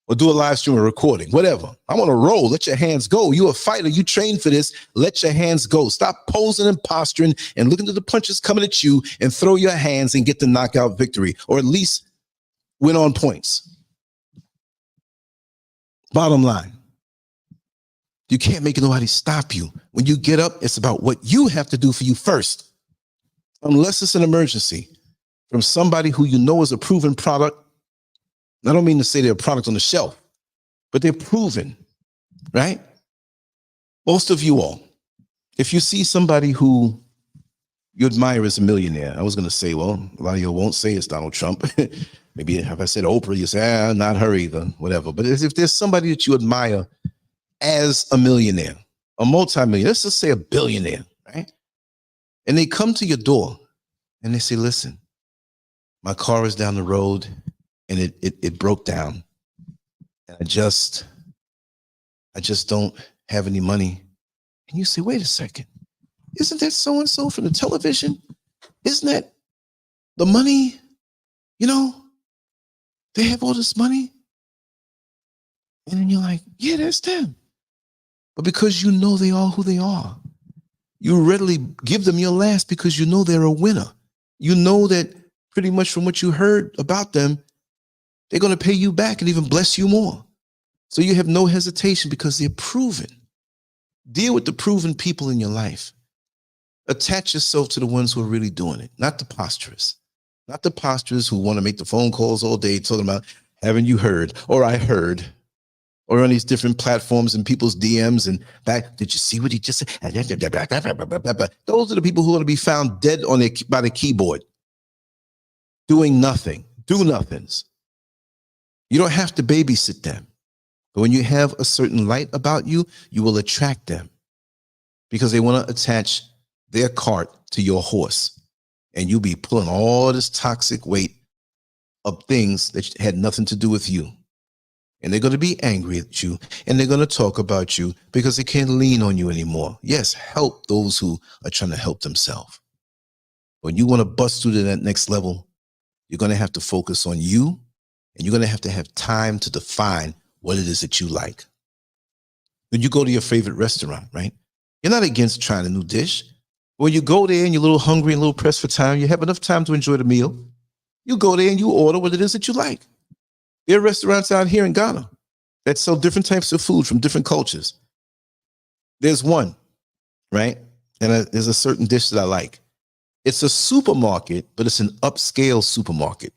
or do a live stream or recording, whatever. I'm on a roll. Let your hands go. You're a fighter. You train for this. Let your hands go. Stop posing and posturing and looking at the punches coming at you and throw your hands and get the knockout victory, or at least win on points. Bottom line, you can't make nobody stop you. When you get up, it's about what you have to do for you first. Unless it's an emergency from somebody who you know is a proven product. I don't mean to say they're a product on the shelf, but they're proven, right? Most of you all, if you see somebody who you admire as a millionaire, I was going to say, well, a lot of you won't say it's Donald Trump. Maybe if I said Oprah, you say, not her either, whatever. But if there's somebody that you admire as a millionaire, a multimillionaire, let's just say a billionaire, right? And they come to your door and they say, listen, my car is down the road and it broke down. And I just don't have any money. And you say, wait a second, isn't that so-and-so from the television? Isn't that the money? You know, they have all this money. And then you're like, yeah, that's them. But because you know they are who they are, you readily give them your last because you know they're a winner. You know that pretty much from what you heard about them, they're going to pay you back and even bless you more. So you have no hesitation because they're proven. Deal with the proven people in your life. Attach yourself to the ones who are really doing it, not the posturers. Not the posturers who want to make the phone calls all day talking about, haven't you heard? Or I heard. Or on these different platforms and people's DMs and back, did you see what he just said? Those are the people who are going to be found dead on by the keyboard. Doing nothing. Do-nothings. You don't have to babysit them. But when you have a certain light about you, you will attract them because they want to attach their cart to your horse. And you'll be pulling all this toxic weight of things that had nothing to do with you. And they're going to be angry at you and they're going to talk about you because they can't lean on you anymore. Yes, help those who are trying to help themselves. When you want to bust through to that next level, you're going to have to focus on you and you're going to have time to define what it is that you like. When you go to your favorite restaurant, right? You're not against trying a new dish. When you go there and you're a little hungry and a little pressed for time, you have enough time to enjoy the meal. You go there and you order what it is that you like. There are restaurants out here in Ghana that sell different types of food from different cultures. There's one, right? And there's a certain dish that I like. It's a supermarket, but it's an upscale supermarket.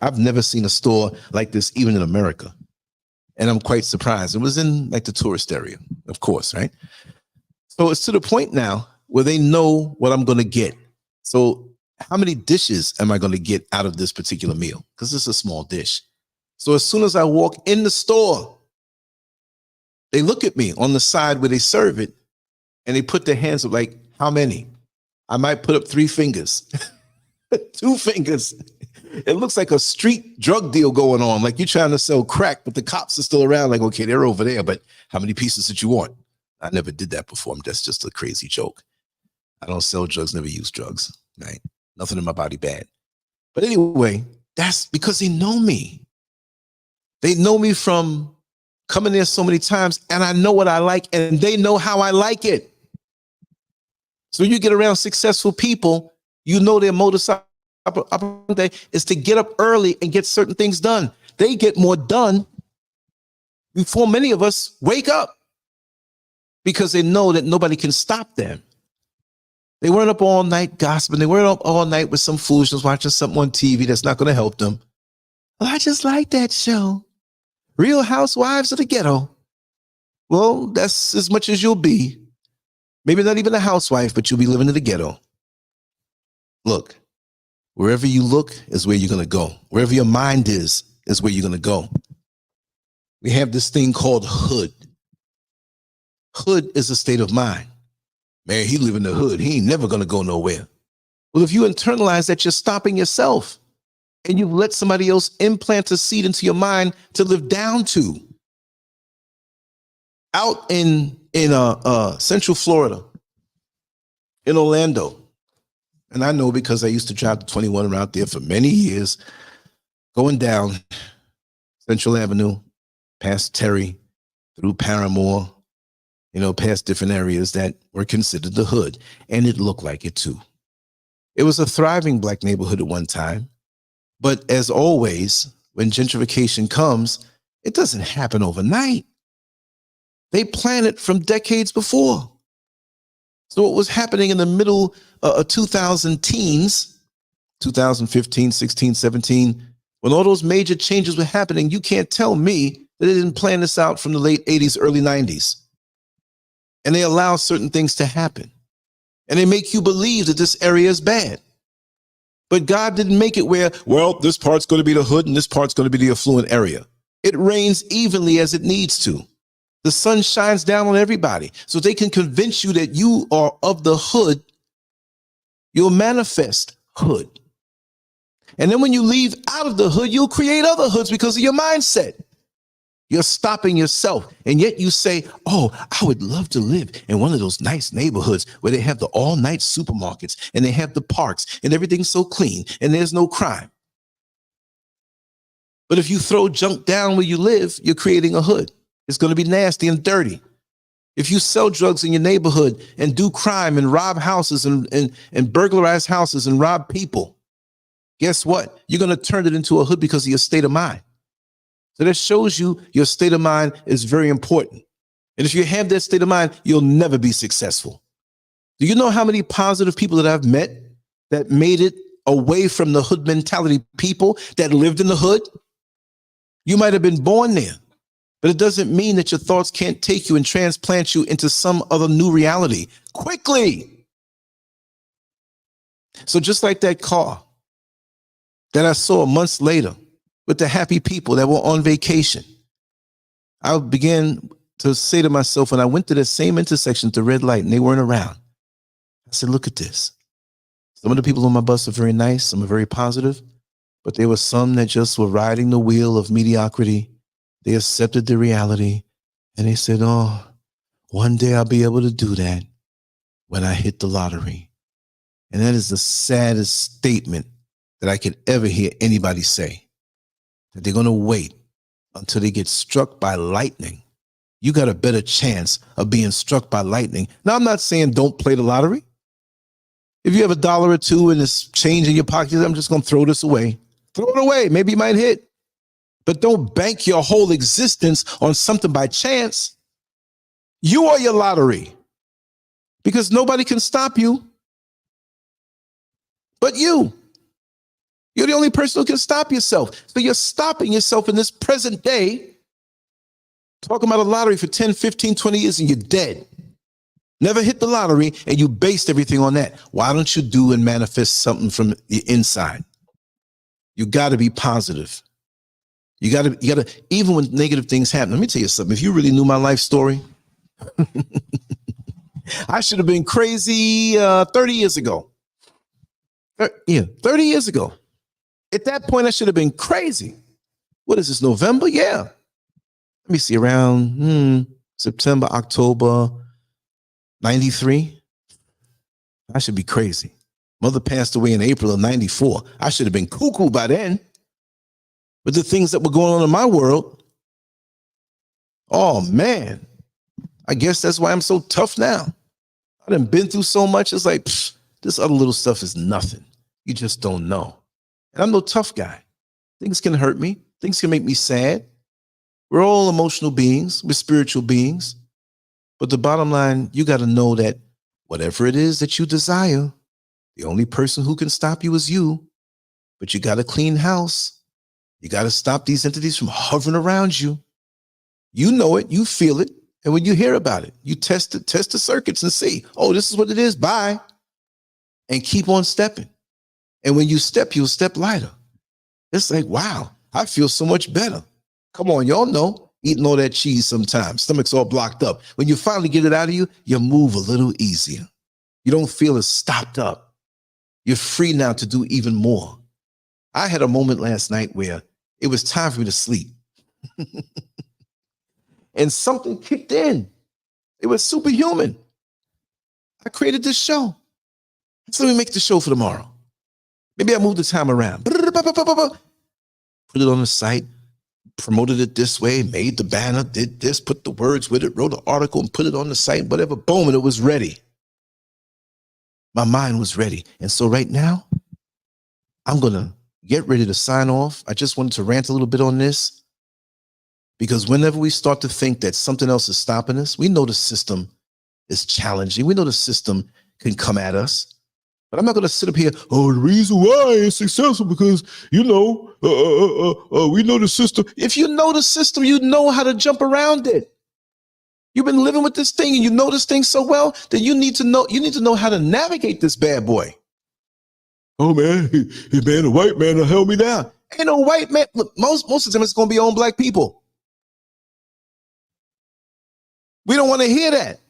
I've never seen a store like this, even in America. And I'm quite surprised. It was in like the tourist area, of course, right? So it's to the point now where they know what I'm going to get. So how many dishes am I going to get out of this particular meal? Because it's a small dish. So as soon as I walk in the store, they look at me on the side where they serve it and they put their hands up like, how many? I might put up 3 fingers, 2 fingers. It looks like a street drug deal going on. Like you're trying to sell crack, but the cops are still around. Like, okay, they're over there, but how many pieces did you want? I never did that before. That's just a crazy joke. I don't sell drugs, never use drugs, right? Nothing in my body bad. But anyway, that's because they know me. They know me from coming there so many times and I know what I like and they know how I like it. So when you get around successful people, you know their modus operandi is to get up early and get certain things done. They get more done before many of us wake up because they know that nobody can stop them. They weren't up all night gossiping. They weren't up all night with some foolishness watching something on TV that's not going to help them. Well, I just like that show. Real Housewives of the Ghetto. Well, that's as much as you'll be. Maybe not even a housewife, but you'll be living in the ghetto. Look, wherever you look is where you're going to go. Wherever your mind is where you're going to go. We have this thing called hood. Hood is a state of mind. Man, he live in the hood. He ain't never going to go nowhere. Well, if you internalize that, you're stopping yourself. And you've let somebody else implant a seed into your mind to live down to. Out in Central Florida, in Orlando, And I know because I used to drive the 21 around there for many years, going down Central Avenue, past Terry, through Paramore, past different areas that were considered the hood. And it looked like it too. It was a thriving Black neighborhood at one time. But as always, when gentrification comes, it doesn't happen overnight. They planned it from decades before. So what was happening in the middle of 2000 teens, 2015, 16, 17, when all those major changes were happening, you can't tell me that they didn't plan this out from the late 80s, early 90s. And they allow certain things to happen. And they make you believe that this area is bad. But God didn't make it where, well, this part's going to be the hood and this part's going to be the affluent area. It rains evenly as it needs to. The sun shines down on everybody. So they can convince you that you are of the hood, you'll manifest hood. And then when you leave out of the hood, you'll create other hoods because of your mindset. You're stopping yourself. And yet you say, oh, I would love to live in one of those nice neighborhoods where they have the all-night supermarkets and they have the parks and everything's so clean and there's no crime. But if you throw junk down where you live, you're creating a hood. It's going to be nasty and dirty. If you sell drugs in your neighborhood and do crime and rob houses and burglarize houses and rob people, guess what? You're going to turn it into a hood because of your state of mind. So that shows you your state of mind is very important. And if you have that state of mind, you'll never be successful. Do you know how many positive people that I've met that made it away from the hood mentality, people that lived in the hood? You might have been born there, but it doesn't mean that your thoughts can't take you and transplant you into some other new reality quickly. So just like that car that I saw months later with the happy people that were on vacation, I began to say to myself, when I went to the same intersection, the red light, and they weren't around, I said, look at this. Some of the people on my bus are very nice, some are very positive, but there were some that just were riding the wheel of mediocrity. They accepted the reality, and they said, oh, one day I'll be able to do that when I hit the lottery. And that is the saddest statement that I could ever hear anybody say. That they're going to wait until they get struck by lightning. You got a better chance of being struck by lightning. Now, I'm not saying don't play the lottery. If you have $1 or $2 and it's change in your pocket, I'm just going to throw this away. Throw it away. Maybe you might hit. But don't bank your whole existence on something by chance. You are your lottery. Because nobody can stop you but you. You're the only person who can stop yourself. So you're stopping yourself in this present day, talking about a lottery for 10, 15, 20 years, and you're dead. Never hit the lottery, and you based everything on that. Why don't you do and manifest something from the inside? You got to be positive. You got to, even when negative things happen. Let me tell you something. If you really knew my life story, I should have been crazy 30 years ago. 30 years ago. At that point, I should have been crazy. What is this, November? Yeah. Let me see, around September, October, 93. I should be crazy. Mother passed away in April of 94. I should have been cuckoo by then. But the things that were going on in my world, oh man, I guess that's why I'm so tough now. I done been through so much. It's like, this other little stuff is nothing. You just don't know. And I'm no tough guy. Things can hurt me. Things can make me sad. We're all emotional beings. We're spiritual beings. But the bottom line, you got to know that whatever it is that you desire, the only person who can stop you is you. But you got a clean house. You got to stop these entities from hovering around you. You know it. You feel it. And when you hear about it, you test the circuits and see, oh, this is what it is. Bye. And keep on stepping. And when you step, you'll step lighter. It's like, wow, I feel so much better. Come on, y'all know, eating all that cheese sometimes, stomach's all blocked up. When you finally get it out of you, you move a little easier. You don't feel as stopped up. You're free now to do even more. I had a moment last night where it was time for me to sleep. And something kicked in. It was superhuman. I created this show. So let me make the show for tomorrow. Maybe I move the time around. Put it on the site, promoted it this way, made the banner, did this, put the words with it, wrote an article and put it on the site, whatever, boom, and it was ready. My mind was ready. And so right now, I'm going to get ready to sign off. I just wanted to rant a little bit on this because whenever we start to think that something else is stopping us, we know the system is challenging. We know the system can come at us. But I'm not going to sit up here, oh, the reason why it's successful because, you know, we know the system. If you know the system, you know how to jump around it. You've been living with this thing and you know this thing so well that you need to know how to navigate this bad boy. Oh, man, a white man will help me down. Ain't no white man. Look, most of the time it's going to be on black people. We don't want to hear that.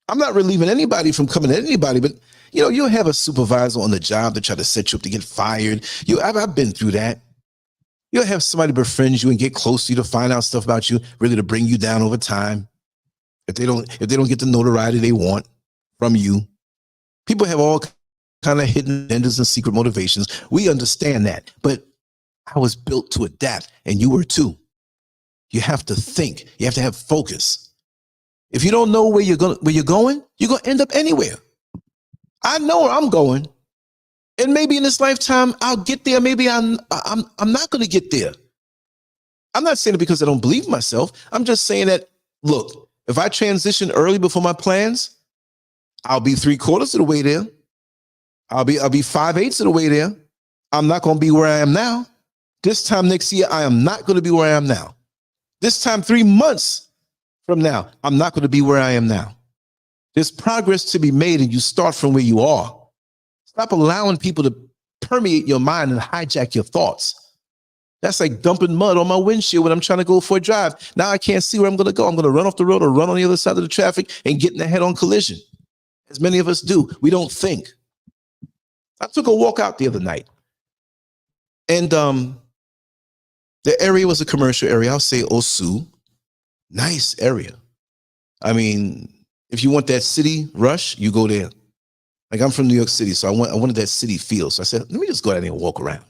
I'm not relieving anybody from coming at anybody, but you know, you'll have a supervisor on the job that try to set you up to get fired. I've been through that. You'll have somebody befriend you and get close to you to find out stuff about you, really to bring you down over time. If they don't get the notoriety they want from you. People have all kind of hidden agendas and secret motivations. We understand that, but I was built to adapt, and you were too. You have to think. You have to have focus. If you don't know where you're going, you're going to end up anywhere. I know where I'm going, and maybe in this lifetime I'll get there. Maybe I'm not going to get there. I'm not saying it because I don't believe myself. I'm just saying that, look, if I transition early before my plans, I'll be 3/4 of the way there. I'll be 5/8 of the way there. I'm not going to be where I am now. This time next year, I am not going to be where I am now. This time 3 months from now, I'm not going to be where I am now. There's progress to be made, and you start from where you are. Stop allowing people to permeate your mind and hijack your thoughts. That's like dumping mud on my windshield when I'm trying to go for a drive. Now I can't see where I'm going to go. I'm going to run off the road or run on the other side of the traffic and get in a head-on collision. As many of us do, we don't think. I took a walk out the other night, and the area was a commercial area. I'll say Osu. Nice area. I mean, if you want that city rush, you go there. Like, I'm from New York City, so I wanted that city feel. So I said, let me just go out there and walk around.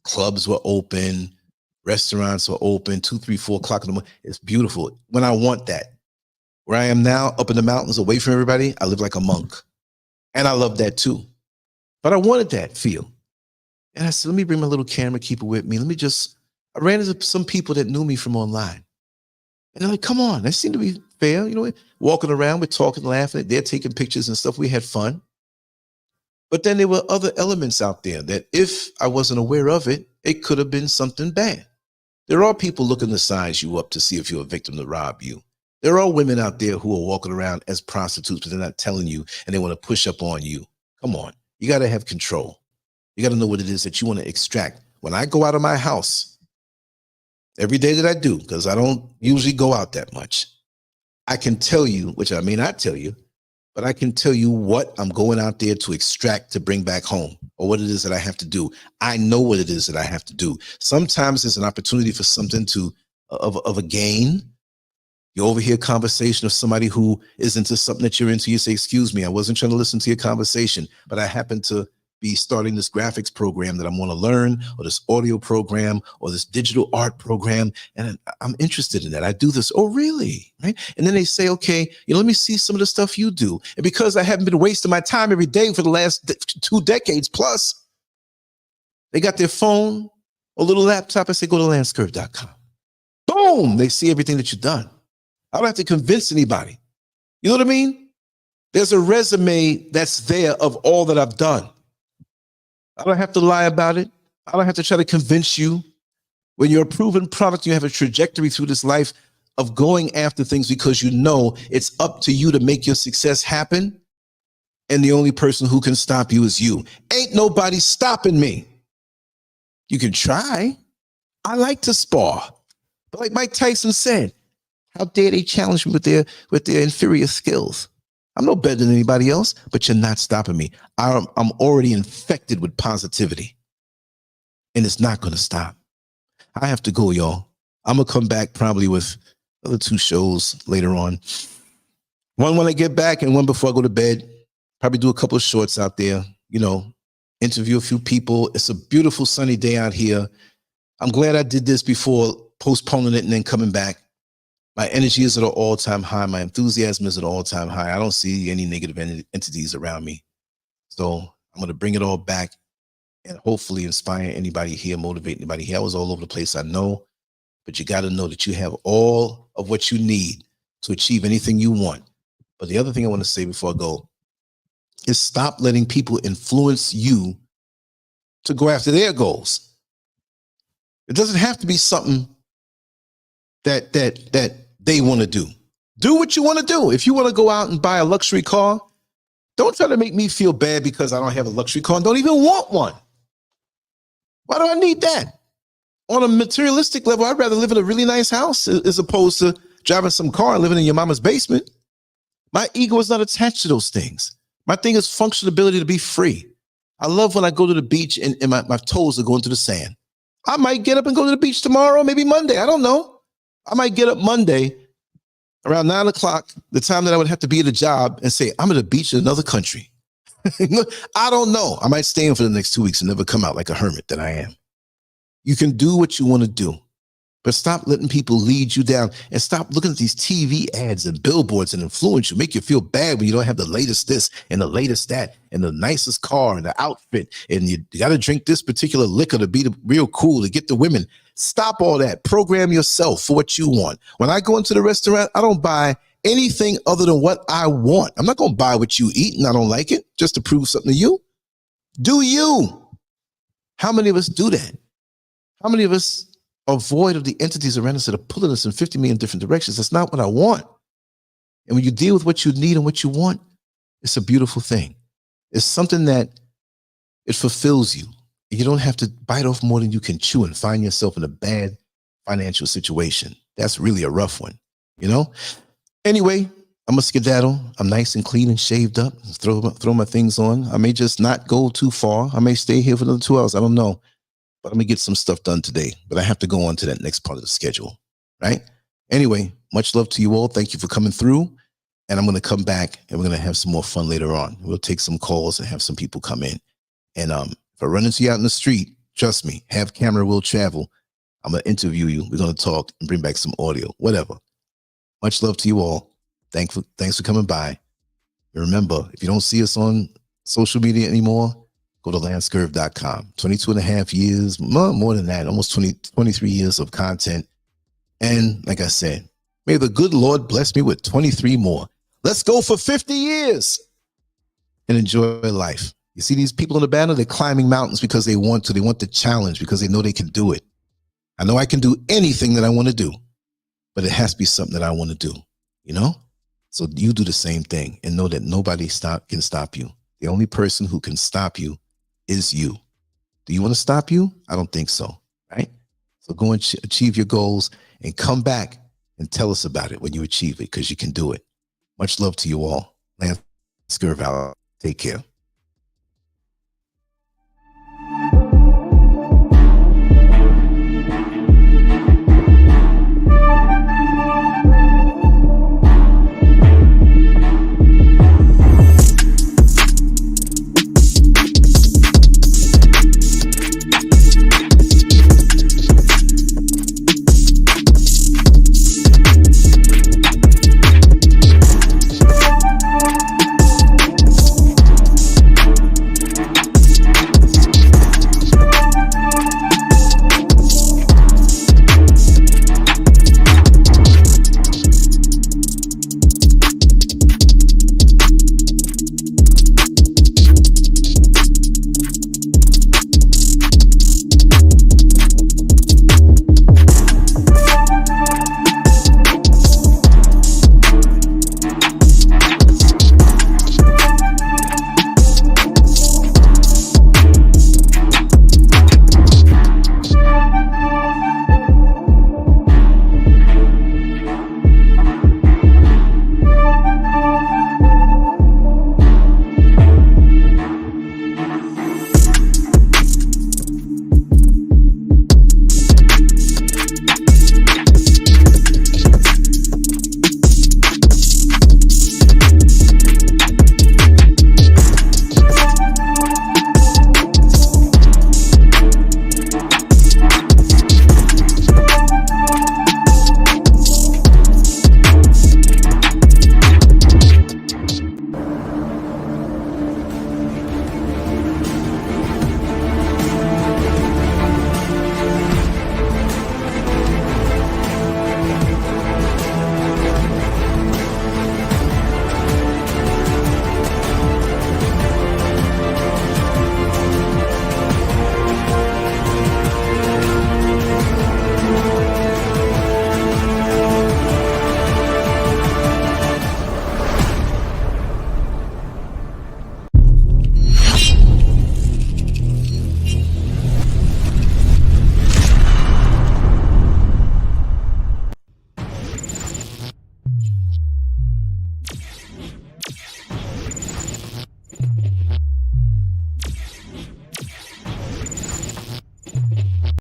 Clubs were open, restaurants were open, 2, 3, 4 o'clock in the morning. It's beautiful. When I want that. Where I am now, up in the mountains, away from everybody, I live like a monk. And I love that too. But I wanted that feel. And I said, let me bring my little camera, keep it with me. I ran into some people that knew me from online. And they're like, come on, that seemed to be fair. You know, walking around, we're talking, laughing. They're taking pictures and stuff. We had fun. But then there were other elements out there that if I wasn't aware of it, it could have been something bad. There are people looking to size you up to see if you're a victim to rob you. There are women out there who are walking around as prostitutes, but they're not telling you, and they want to push up on you. Come on. You got to have control. You got to know what it is that you want to extract. When I go out of my house, every day that I do, because I don't usually go out that much, I can tell you, which I may not tell you, but I can tell you what I'm going out there to extract to bring back home, or what it is that I have to do. I know what it is that I have to do. Sometimes there's an opportunity for something of a gain. You overhear a conversation of somebody who is into something that you're into. You say, excuse me, I wasn't trying to listen to your conversation, but I happen to be starting this graphics program that I want to learn, or this audio program, or this digital art program. And I'm interested in that. I do this. Oh, really? Right? And then they say, okay, let me see some of the stuff you do. And because I haven't been wasting my time every day for the last 2 decades plus, they got their phone, a little laptop. I say, go to Lancescurv.com. Boom. They see everything that you've done. I don't have to convince anybody. You know what I mean? There's a resume that's there of all that I've done. I don't have to lie about it. I don't have to try to convince you. When you're a proven product, you have a trajectory through this life of going after things because you know it's up to you to make your success happen. And the only person who can stop you is you. Ain't nobody stopping me. You can try. I like to spar. But like Mike Tyson said, how dare they challenge me with their inferior skills? I'm no better than anybody else, but you're not stopping me. I'm already infected with positivity, and it's not going to stop. I have to go, y'all. I'm going to come back probably with other 2 shows later on. One when I get back and one before I go to bed. Probably do a couple of shorts out there, interview a few people. It's a beautiful sunny day out here. I'm glad I did this before postponing it and then coming back. My energy is at an all-time high. My enthusiasm is at an all-time high. I don't see any negative entities around me. So I'm going to bring it all back and hopefully inspire anybody here, motivate anybody here. I was all over the place, I know, but you got to know that you have all of what you need to achieve anything you want. But the other thing I want to say before I go is stop letting people influence you to go after their goals. It doesn't have to be something that they want to do. Do what you want to do. If you want to go out and buy a luxury car, don't try to make me feel bad because I don't have a luxury car and don't even want one. Why do I need that? On a materialistic level, I'd rather live in a really nice house as opposed to driving some car and living in your mama's basement. My ego is not attached to those things. My thing is functionability, to be free. I love when I go to the beach and my toes are going to the sand. I might get up and go to the beach tomorrow, maybe Monday. I don't know. I might get up Monday around 9 o'clock, the time that I would have to be at a job, and say, I'm at a beach in another country. I don't know. I might stay in for the next 2 weeks and never come out like a hermit that I am. You can do what you want to do, but stop letting people lead you down and stop looking at these TV ads and billboards and influence you, make you feel bad when you don't have the latest this and the latest that and the nicest car and the outfit. And you got to drink this particular liquor to be real cool to get the women. Stop all that. Program yourself for what you want. When I go into the restaurant, I don't buy anything other than what I want. I'm not going to buy what you eat and I don't like it just to prove something to you. Do you? How many of us do that? How many of us are void of the entities around us that are pulling us in 50 million different directions? That's not what I want. And when you deal with what you need and what you want, it's a beautiful thing. It's something that it fulfills you. You don't have to bite off more than you can chew and find yourself in a bad financial situation. That's really a rough one, Anyway, I'm a skedaddle. I'm nice and clean and shaved up. Throw my things on. I may just not go too far. I may stay here for another 2 hours. I don't know. But I'm going to get some stuff done today. But I have to go on to that next part of the schedule, right? Anyway, much love to you all. Thank you for coming through. And I'm going to come back and we're going to have some more fun later on. We'll take some calls and have some people come in. And if I run into you out in the street, trust me, have camera will travel. I'm going to interview you. We're going to talk and bring back some audio, whatever. Much love to you all. Thanks for coming by. And remember, if you don't see us on social media anymore, go to Lancescurv.com. 22 and a half years, more than that, almost 23 years of content. And like I said, may the good Lord bless me with 23 more. Let's go for 50 years and enjoy life. You see these people in the banner, they're climbing mountains because they want to. They want the challenge because they know they can do it. I know I can do anything that I want to do, but it has to be something that I want to do, So you do the same thing and know that nobody can stop you. The only person who can stop you is you. Do you want to stop you? I don't think so, right? So go and achieve your goals and come back and tell us about it when you achieve it, because you can do it. Much love to you all. Lancescurv out. Take care.